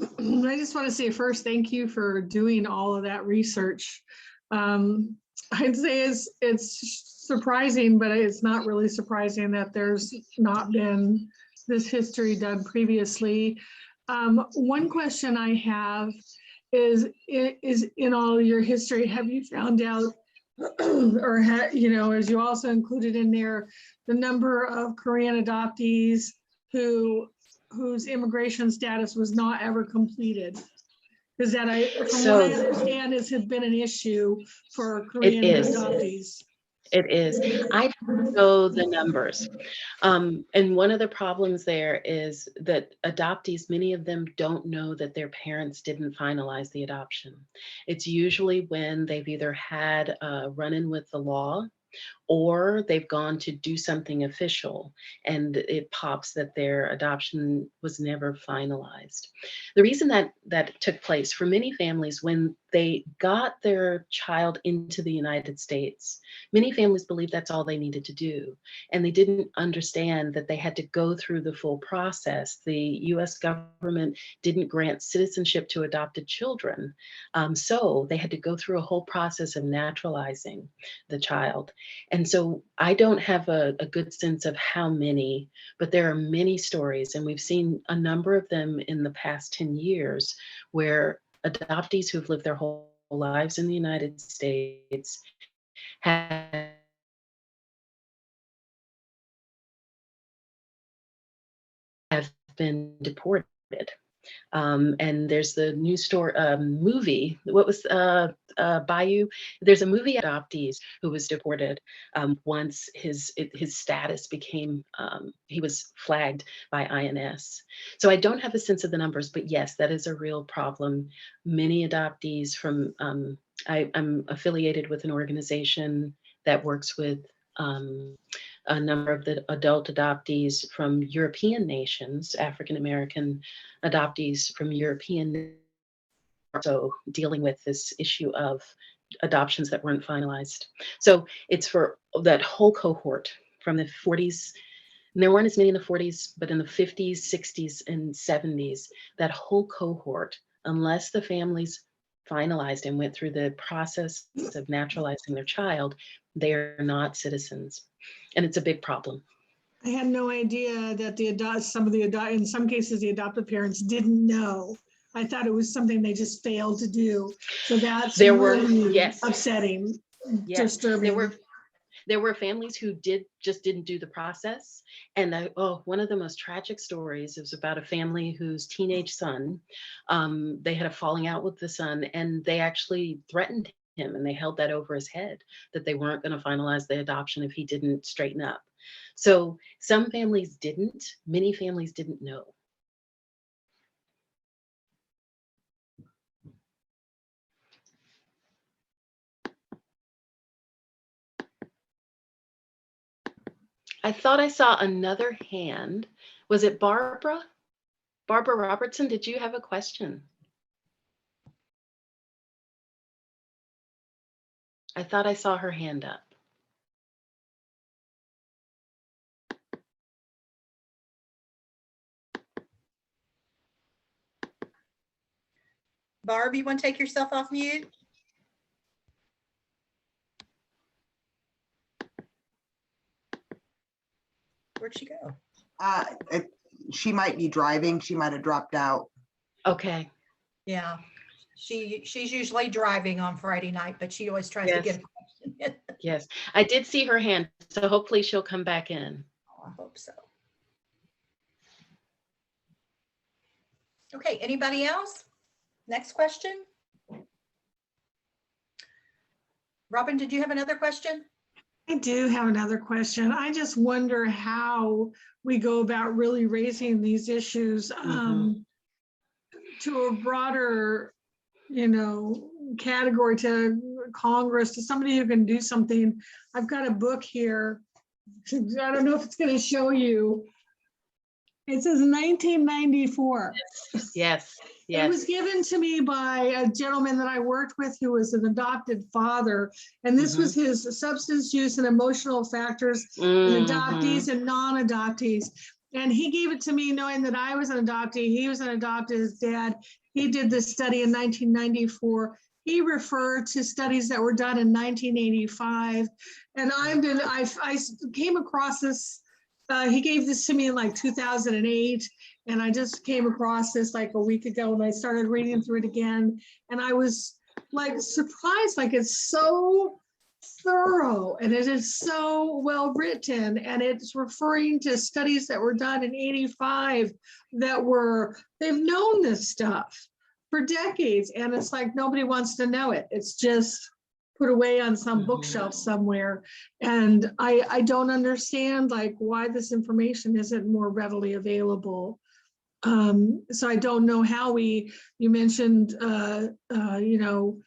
I just want to say first, thank you for doing all of that research. I'd say it's surprising, but it's not really surprising that there's not been this history done previously. One question I have is in all your history, have you found out, or as you also included in there, the number of Korean adoptees whose immigration status was not ever completed? Because that from what I understand, has been an issue for Korean adoptees. It is. I don't know the numbers. And one of the problems there is that adoptees, many of them don't know that their parents didn't finalize the adoption. It's usually when they've either had a run-in with the law or they've gone to do something official and it pops that their adoption was never finalized. The reason that took place for many families, when they got their child into the United States, many families believed that's all they needed to do. And they didn't understand that they had to go through the full process. The US government didn't grant citizenship to adopted children. So they had to go through a whole process of naturalizing the child. And so I don't have a good sense of how many, but there are many stories, and we've seen a number of them in the past 10 years, where adoptees who've lived their whole lives in the United States have been deported. And there's the new movie, what was Bayou? There's a movie, Adoptees, who was deported once his status became, he was flagged by INS. So I don't have a sense of the numbers, but yes, that is a real problem. Many adoptees from, I'm affiliated with an organization that works with a number of the adult adoptees from European nations, African-American adoptees from European, so dealing with this issue of adoptions that weren't finalized. So it's for that whole cohort from the 40s, and there weren't as many in the 40s, but in the 50s, 60s, and 70s, that whole cohort, unless the families finalized and went through the process of naturalizing their child, they are not citizens. And it's a big problem. I had no idea that in some cases, the adoptive parents didn't know. I thought it was something they just failed to do. So that's really upsetting, disturbing. There were families who just didn't do the process. And one of the most tragic stories is about a family whose teenage son, they had a falling out with the son, and they actually threatened him, and they held that over his head, that they weren't going to finalize the adoption if he didn't straighten up. So some families didn't, many families didn't know. I thought I saw another hand. Was it Barbara? Barbara Robertson, did you have a question? I thought I saw her hand up. Barb, you want to take yourself off mute? Where'd she go? She might be driving. She might have dropped out. Okay. Yeah, she's usually driving on Friday night, but she always tries to get a question. Yes, I did see her hand, so hopefully she'll come back in. Oh, I hope so. Okay, anybody else? Next question. Robin, did you have another question? I do have another question. I just wonder how we go about really raising these issues to a broader, category, to Congress, to somebody who can do something. I've got a book here I don't know if it's going to show you. It says 1994. Yes, It was yes. given to me by a gentleman that I worked with who was an adopted father. And this was his substance use and emotional factors in adoptees and non-adoptees. And he gave it to me knowing that I was an adoptee. He was an adopted, his dad. He did this study in 1994. He referred to studies that were done in 1985. And I came across this. He gave this to me in like 2008, and I just came across this like a week ago, and I started reading through it again, and I was like surprised, like it's so thorough and it is so well written, and it's referring to studies that were done in 85 they've known this stuff for decades, and it's like nobody wants to know it. It's just put away on some bookshelf somewhere. And I don't understand like why this information isn't more readily available. So I don't know how you mentioned, you know,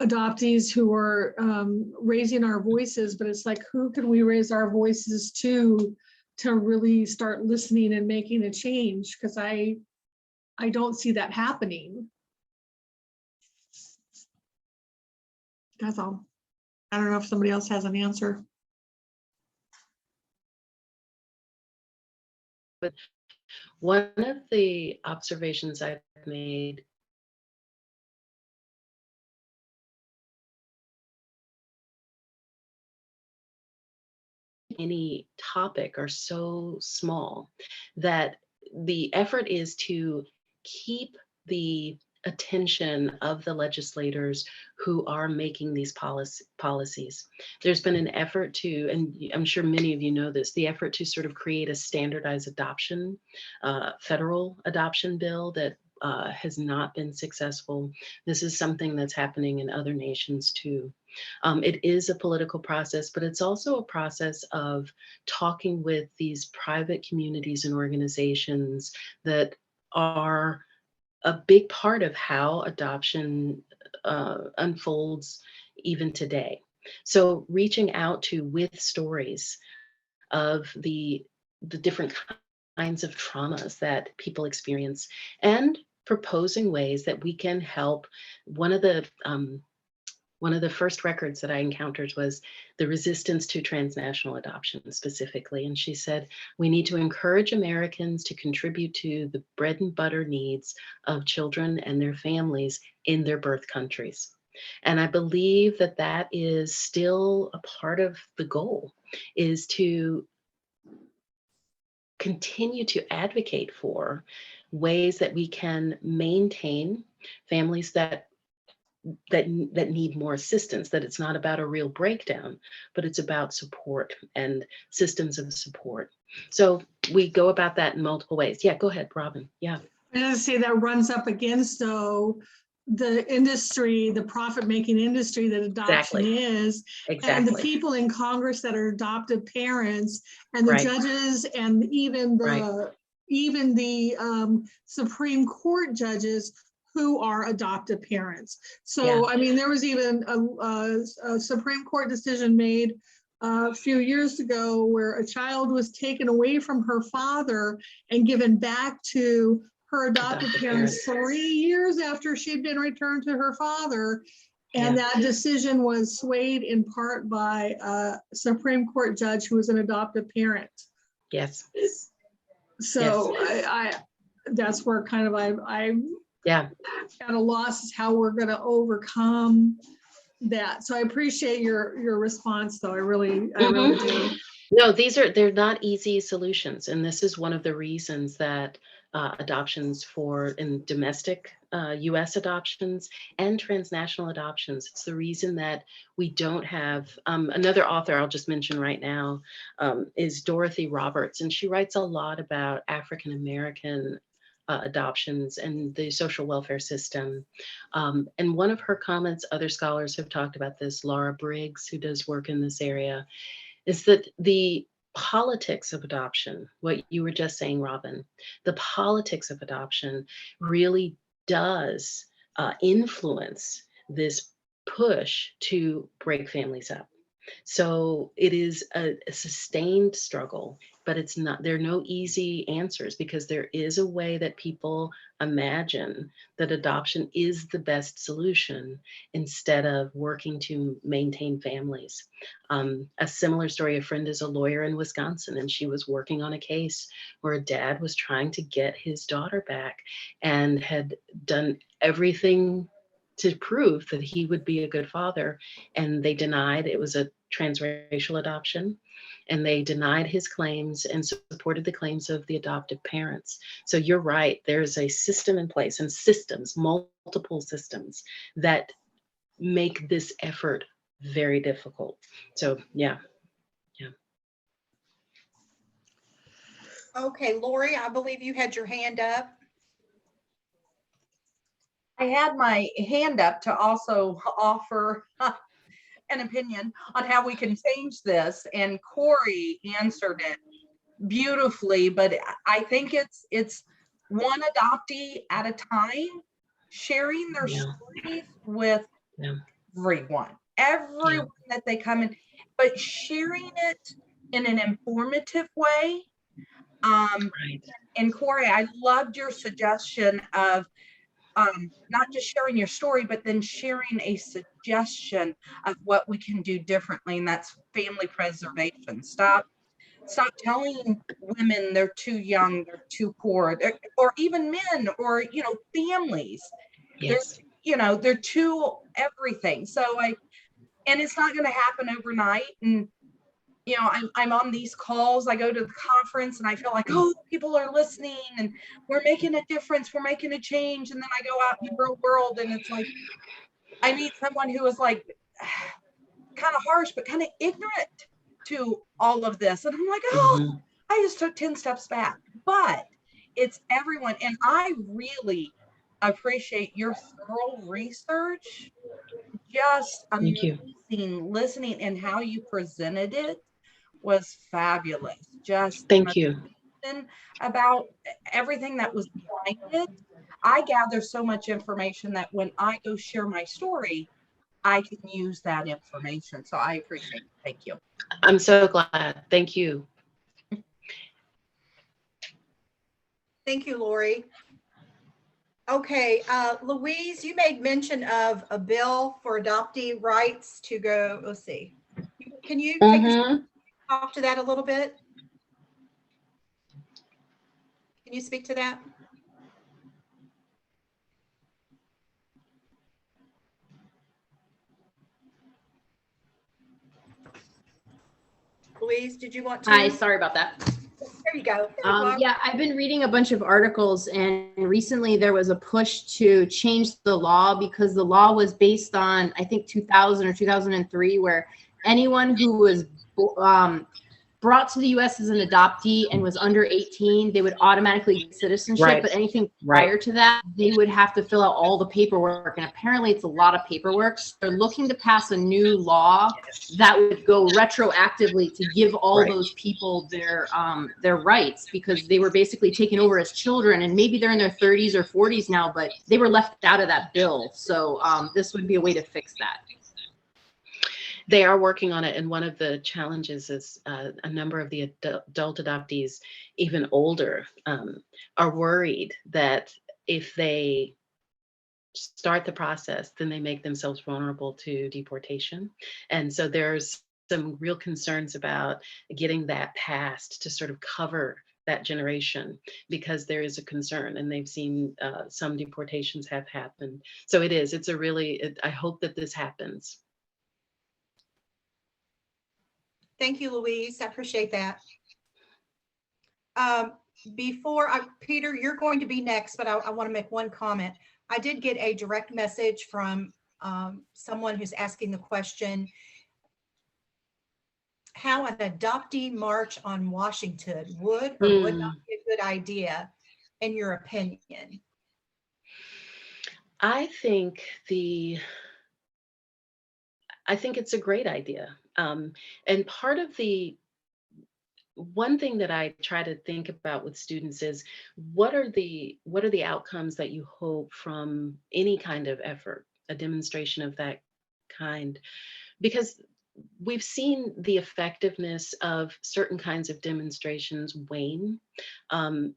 adoptees who are raising our voices, but it's like, who can we raise our voices to really start listening and making a change? Because I don't see that happening. That's all. I don't know if somebody else has an answer. But one of the observations I've made any topic are so small that the effort is to keep the attention of the legislators who are making these policies. There's been an effort to, and I'm sure many of you know this, the effort to sort of create a standardized adoption, federal adoption bill that has not been successful. This is something that's happening in other nations too. It is a political process, but it's also a process of talking with these private communities and organizations that are a big part of how adoption unfolds even today. So reaching out to with stories of the different kinds of traumas that people experience and proposing ways that we can help. One of the first records that I encountered was the resistance to transnational adoption specifically. And she said, we need to encourage Americans to contribute to the bread and butter needs of children and their families in their birth countries. And I believe that that is still a part of the goal, is to continue to advocate for ways that we can maintain families that need more assistance, that it's not about a real breakdown, but it's about support and systems of support. So we go about that in multiple ways. Yeah, go ahead, Robin. Yeah. I was say that runs up against though the industry, the profit-making industry that adoption is, and the people in Congress that are adoptive parents, and the judges, and even the Supreme Court judges who are adoptive parents. So, I mean, there was even a Supreme Court decision made a few years ago where a child was taken away from her father and given back to her adoptive parents 3 years after she'd been returned to her father. And that decision was swayed in part by a Supreme Court judge who was an adoptive parent. Yes. So I that's where kind of I'm at a loss is how we're going to overcome that. So I appreciate your response, though. I really do. No, they're not easy solutions, and this is one of the reasons that adoptions in domestic U.S. adoptions and transnational adoptions, it's the reason that we don't have another author I'll just mention right now is Dorothy Robertson. She writes a lot about African American adoptions and the social welfare system. And one of her comments, other scholars have talked about this, Laura Briggs, who does work in this area, is that the politics of adoption, what you were just saying, Robin, the politics of adoption really does influence this push to break families up. So it is a sustained struggle, but it's not, there are no easy answers, because there is a way that people imagine that adoption is the best solution instead of working to maintain families. A similar story, a friend is a lawyer in Wisconsin, and she was working on a case where a dad was trying to get his daughter back and had done everything to prove that he would be a good father, and they denied. It was a transracial adoption, and they denied his claims and supported the claims of the adoptive parents. So you're right, there's a system in place, and systems, multiple systems, that make this effort very difficult. So yeah. Okay, Lori, I believe you had your hand up. I had my hand up to also offer an opinion on how we can change this, and Kori answered it beautifully, but I think it's one adoptee at a time, sharing their Yeah. stories with Yeah. everyone that they come in, but sharing it in an informative way. Right. And Kori, I loved your suggestion of not just sharing your story, but then sharing a suggestion of what we can do differently. And that's family preservation. Stop telling women they're too young, they're too poor, or even men, or, families. Yes. They're too everything. And it's not going to happen overnight. And I'm on these calls, I go to the conference and I feel like, oh, people are listening and we're making a difference, we're making a change. And then I go out in the real world and it's like, I meet someone who is like kind of harsh, but kind of ignorant to all of this. And I'm like, oh, I just took 10 steps back. But it's everyone. And I really appreciate your thorough research, just Thank you. amazing listening, and how you presented it was fabulous. Just Thank you. about everything that was behind it. I gather so much information that when I go share my story, I can use that information. So I appreciate it. Thank you. I'm so glad. Thank you. Thank you, Lori. Okay, Louise, you made mention of a bill for adoptee rights to go, let's see. Can you talk to that a little bit? Can you speak to that? Louise, did you want to? Hi, sorry about that. There you go. There you go. Yeah, I've been reading a bunch of articles, and recently there was a push to change the law because the law was based on, I think, 2000 or 2003, where anyone who was brought to the U.S. as an adoptee and was under 18, they would automatically get citizenship. Right. But anything prior to that, they would have to fill out all the paperwork. And apparently it's a lot of paperwork. So they're looking to pass a new law that would go retroactively to give all those people their rights, because they were basically taken over as children, and maybe they're in their 30s or 40s now, but they were left out of that bill. So this would be a way to fix that. They are working on it, and one of the challenges is a number of the adult adoptees, even older, are worried that if they start the process, then they make themselves vulnerable to deportation. And so there's some real concerns about getting that passed to sort of cover that generation, because there is a concern, and they've seen some deportations have happened. So it's a really, I hope that this happens. Thank you, Louise. I appreciate that. Peter, you're going to be next, but I want to make one comment. I did get a direct message from someone who's asking the question, how an adoptee march on Washington would or would not be a good idea, in your opinion? I think it's a great idea. And part of one thing that I try to think about with students is what are the outcomes that you hope from any kind of effort, a demonstration of that kind? Because we've seen the effectiveness of certain kinds of demonstrations wane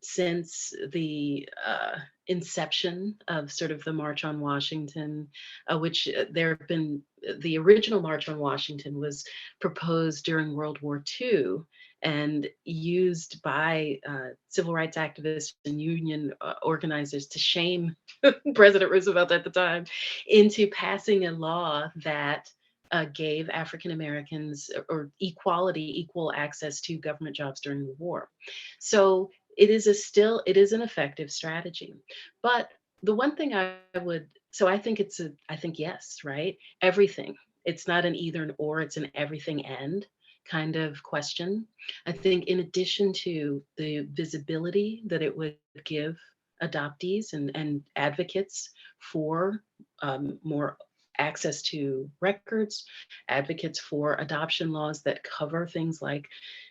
since the inception of sort of the March on Washington, which there have been, the original March on Washington was proposed during World War II and used by civil rights activists and union organizers to shame President Roosevelt at the time into passing a law that gave African Americans or equal access to government jobs during the war. So it is an effective strategy. But the one thing I think yes, right? Everything. It's not an either an or, it's an everything and kind of question. I think in addition to the visibility that it would give adoptees and advocates for more access to records, advocates for adoption laws that cover things like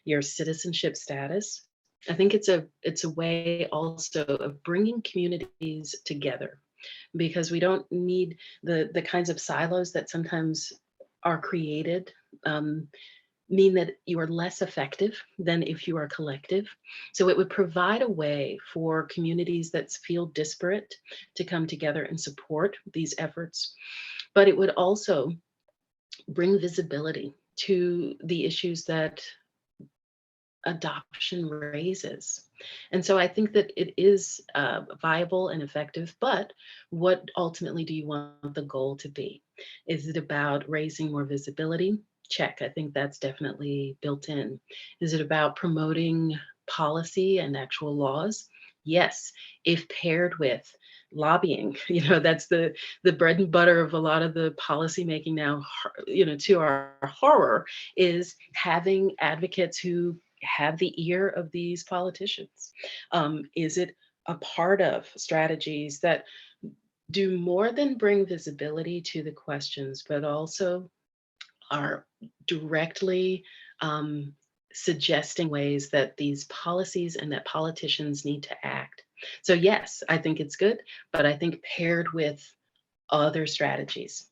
your citizenship status. I think it's a way also of bringing communities together, because we don't need the kinds of silos that sometimes are created mean that you are less effective than if you are collective. So it would provide a way for communities that feel disparate to come together and support these efforts. But it would also bring visibility to the issues that adoption raises. And so I think that it is viable and effective, but what ultimately do you want the goal to be? Is it about raising more visibility? Check, I think that's definitely built in. Is it about promoting policy and actual laws? Yes, if paired with lobbying, that's the bread and butter of a lot of the policy making now, to our horror, is having advocates who have the ear of these politicians. Is it a part of strategies that do more than bring visibility to the questions, but also are directly suggesting ways that these policies and that politicians need to act? So yes, I think it's good, but I think paired with other strategies.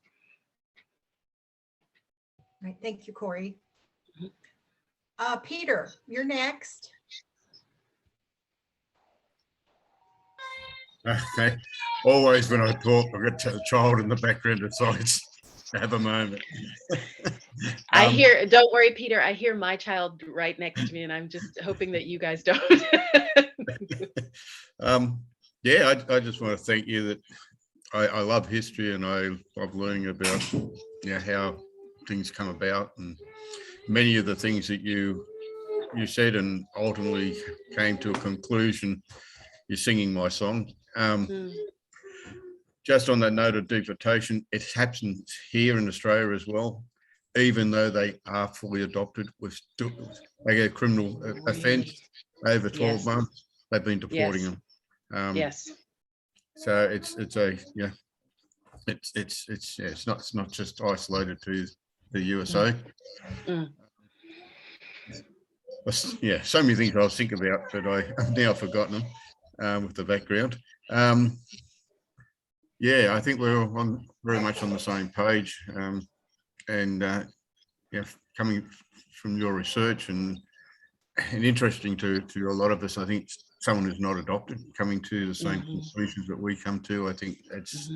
All right, thank you, Kori. Mhm. Peter, you're next. Okay. Always when I talk, I've got a child in the background decides to have a moment. Don't worry, Peter, I hear my child right next to me, and I'm just hoping that you guys don't. Yeah, I just want to thank you that I love history, and I love learning about how things come about, and many of the things that you said and ultimately came to a conclusion. You're singing my song. Just on that note of deportation, it happens here in Australia as well. Even though they are fully adopted, they get a criminal offence over 12 months. They've been deporting them. Yes. So it's not just isolated to the USA. Yeah, so many things I was thinking about, but I've now forgotten them with the background. Yeah, I think we're very much on the same page, and coming from your research and interesting to a lot of us, I think someone who's not adopted coming to the same conclusions that we come to. I think that's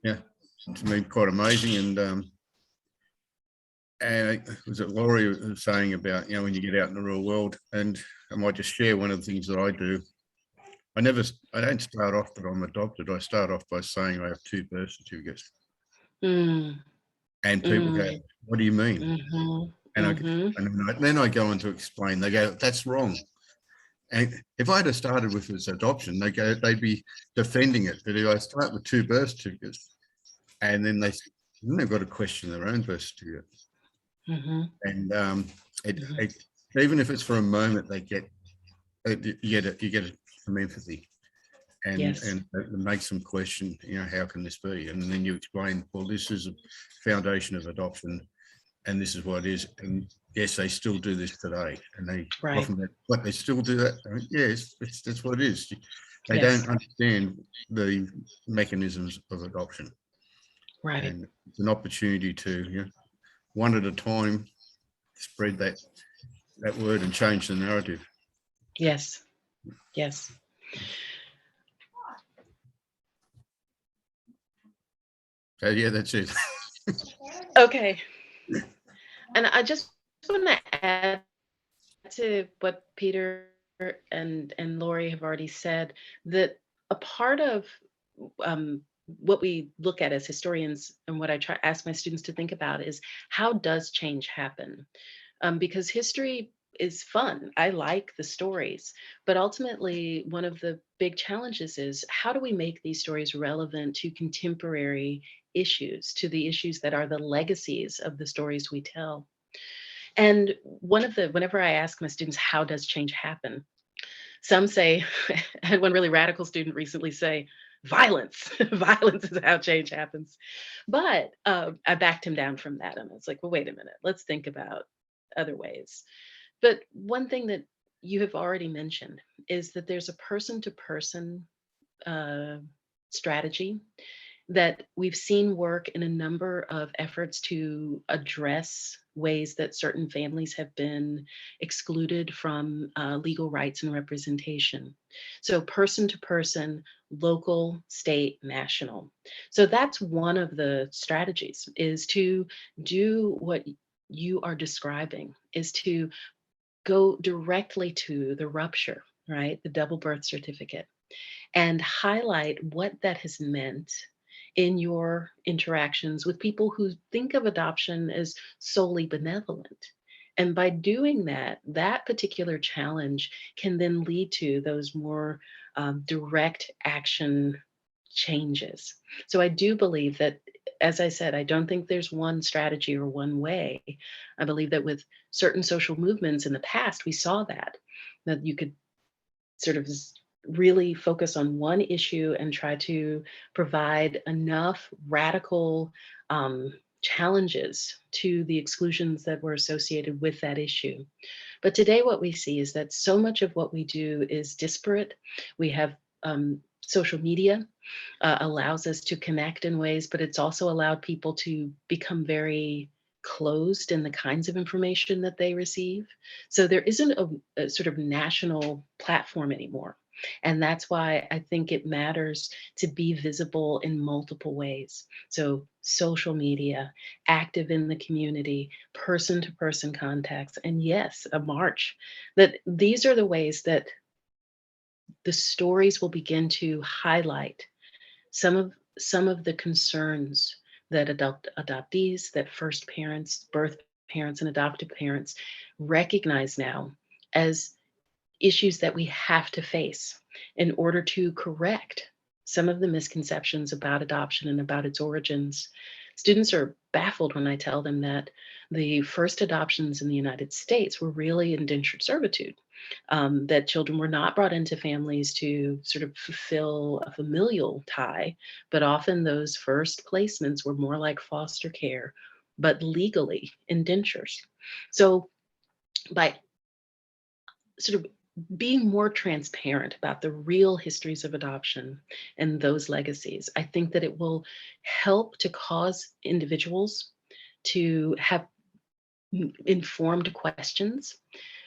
to me quite amazing. And was it Laurie was saying about when you get out in the real world, and I might just share one of the things that I do. I don't start off that I'm adopted. I start off by saying I have 2 birth certificates. And people go, "What do you mean?" And then I go on to explain. They go, "That's wrong." And if I had started with this adoption, they'd be defending it. But if I start with 2 birth certificates, and then they've got to question their own birth certificate. And even if it's for a moment, you get some empathy, and it makes them question, how can this be? And then you explain, well, this is a foundation of adoption, and this is what it is. And yes, they still do this today, and they often, but they still do that. Yes, that's what it is. They don't understand the mechanisms of adoption. Right. And it's an opportunity to one at a time, spread that word and change the narrative. Yes. Yes. So yeah, that's it. Okay. And I just want to add to what Peter and Lori have already said, that a part of what we look at as historians and what I try ask my students to think about is, how does change happen? Because history is fun. I like the stories, but ultimately one of the big challenges is, how do we make these stories relevant to contemporary issues, to the issues that are the legacies of the stories we tell? And whenever I ask my students, how does change happen? Some say, I had one really radical student recently say, violence. Violence is how change happens. But I backed him down from that. And I was like, well, wait a minute, let's think about other ways. But one thing that you have already mentioned is that there's a person-to-person strategy that we've seen work in a number of efforts to address ways that certain families have been excluded from legal rights and representation. So person to person, local, state, national. So that's one of the strategies, is to do what you are describing, is to go directly to the rupture, right? The double birth certificate, and highlight what that has meant in your interactions with people who think of adoption as solely benevolent. And by doing that, that particular challenge can then lead to those more direct action changes. So I do believe that, as I said, I don't think there's one strategy or one way. I believe that with certain social movements in the past, we saw that you could sort of really focus on one issue and try to provide enough radical challenges to the exclusions that were associated with that issue. But today what we see is that so much of what we do is disparate. We have social media allows us to connect in ways, but it's also allowed people to become very closed in the kinds of information that they receive. So there isn't a sort of national platform anymore. And that's why I think it matters to be visible in multiple ways. So social media, active in the community, person-to-person contacts, and yes, a march. That these are the ways that the stories will begin to highlight some of the concerns that adoptees, that first parents, birth parents, and adoptive parents recognize now as issues that we have to face in order to correct some of the misconceptions about adoption and about its origins. Students are baffled when I tell them that the first adoptions in the United States were really indentured servitude, that children were not brought into families to sort of fulfill a familial tie, but often those first placements were more like foster care, but legally indentures. So by sort of being more transparent about the real histories of adoption and those legacies, I think that it will help to cause individuals to have informed questions,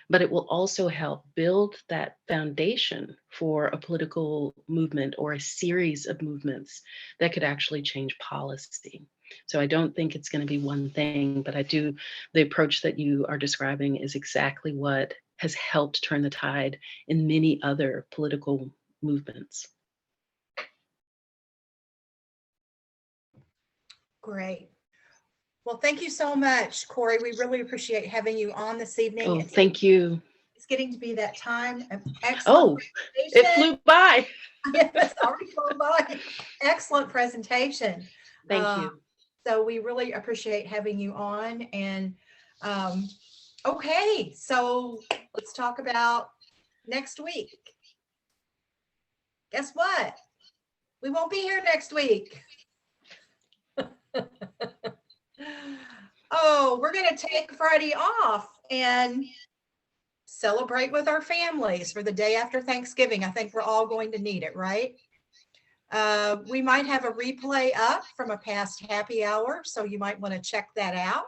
but it will also help build that foundation for a political movement or a series of movements that could actually change policy. So I don't think it's going to be one thing, but the approach that you are describing is exactly what has helped turn the tide in many other political movements. Great. Well, thank you so much, Kori. We really appreciate having you on this evening. Oh, thank you. It's getting to be that time. Excellent. Oh, it flew by. Yes, already flew by. Excellent presentation. Thank you. So we really appreciate having you on. And okay, so let's talk about next week. Guess what? We won't be here next week. Oh, we're going to take Friday off and celebrate with our families for the day after Thanksgiving. I think we're all going to need it, right? We might have a replay up from a past happy hour, so you might want to check that out.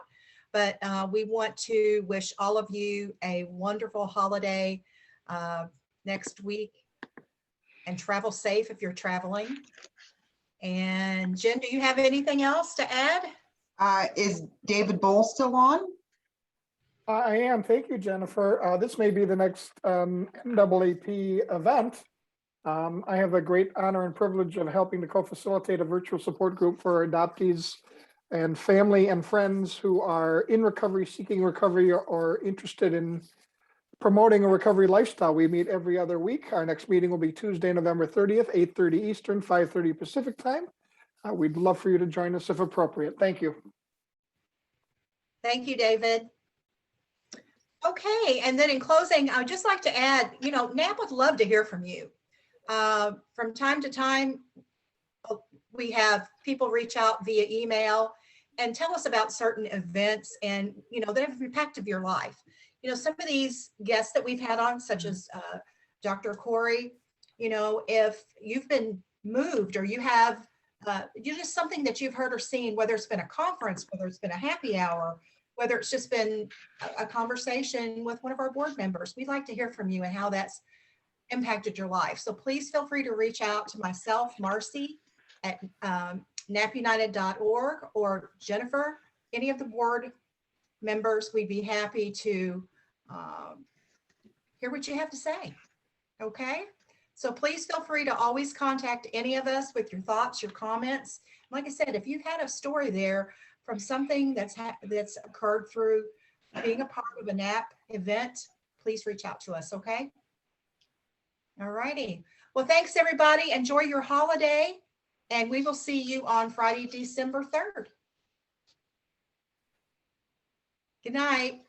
but we want to wish all of you a wonderful holiday next week, and travel safe if you're traveling. And Jen, do you have anything else to add? Is David Bowl still on? I am. Thank you, Jennifer. This may be the next NAAP event. I have the great honor and privilege of helping to co-facilitate a virtual support group for adoptees and family and friends who are in recovery, seeking recovery, or interested in promoting a recovery lifestyle. We meet every other week. Our next meeting will be Tuesday, November 30th, 8:30 Eastern, 5:30 Pacific time. We'd love for you to join us if appropriate. Thank you. Thank you, David. Okay, and then in closing, I'd just like to add, NAAP would love to hear from you. From time to time, we have people reach out via email and tell us about certain events and, that have impacted your life. Some of these guests that we've had on, such as Dr. Kori, if you've been moved or you have just something that you've heard or seen, whether it's been a conference, whether it's been a happy hour, whether it's just been a conversation with one of our board members, we'd like to hear from you and how that's impacted your life. So please feel free to reach out to myself, Marcie, at napunited.org, or Jennifer, any of the board members. We'd be happy to hear what you have to say. Okay, so please feel free to always contact any of us with your thoughts, your comments. Like I said, if you've had a story there from something that's occurred through being a part of a NAAP event, please reach out to us. Okay. All righty. Well, thanks everybody. Enjoy your holiday, and we will see you on Friday, December 3rd. Good night.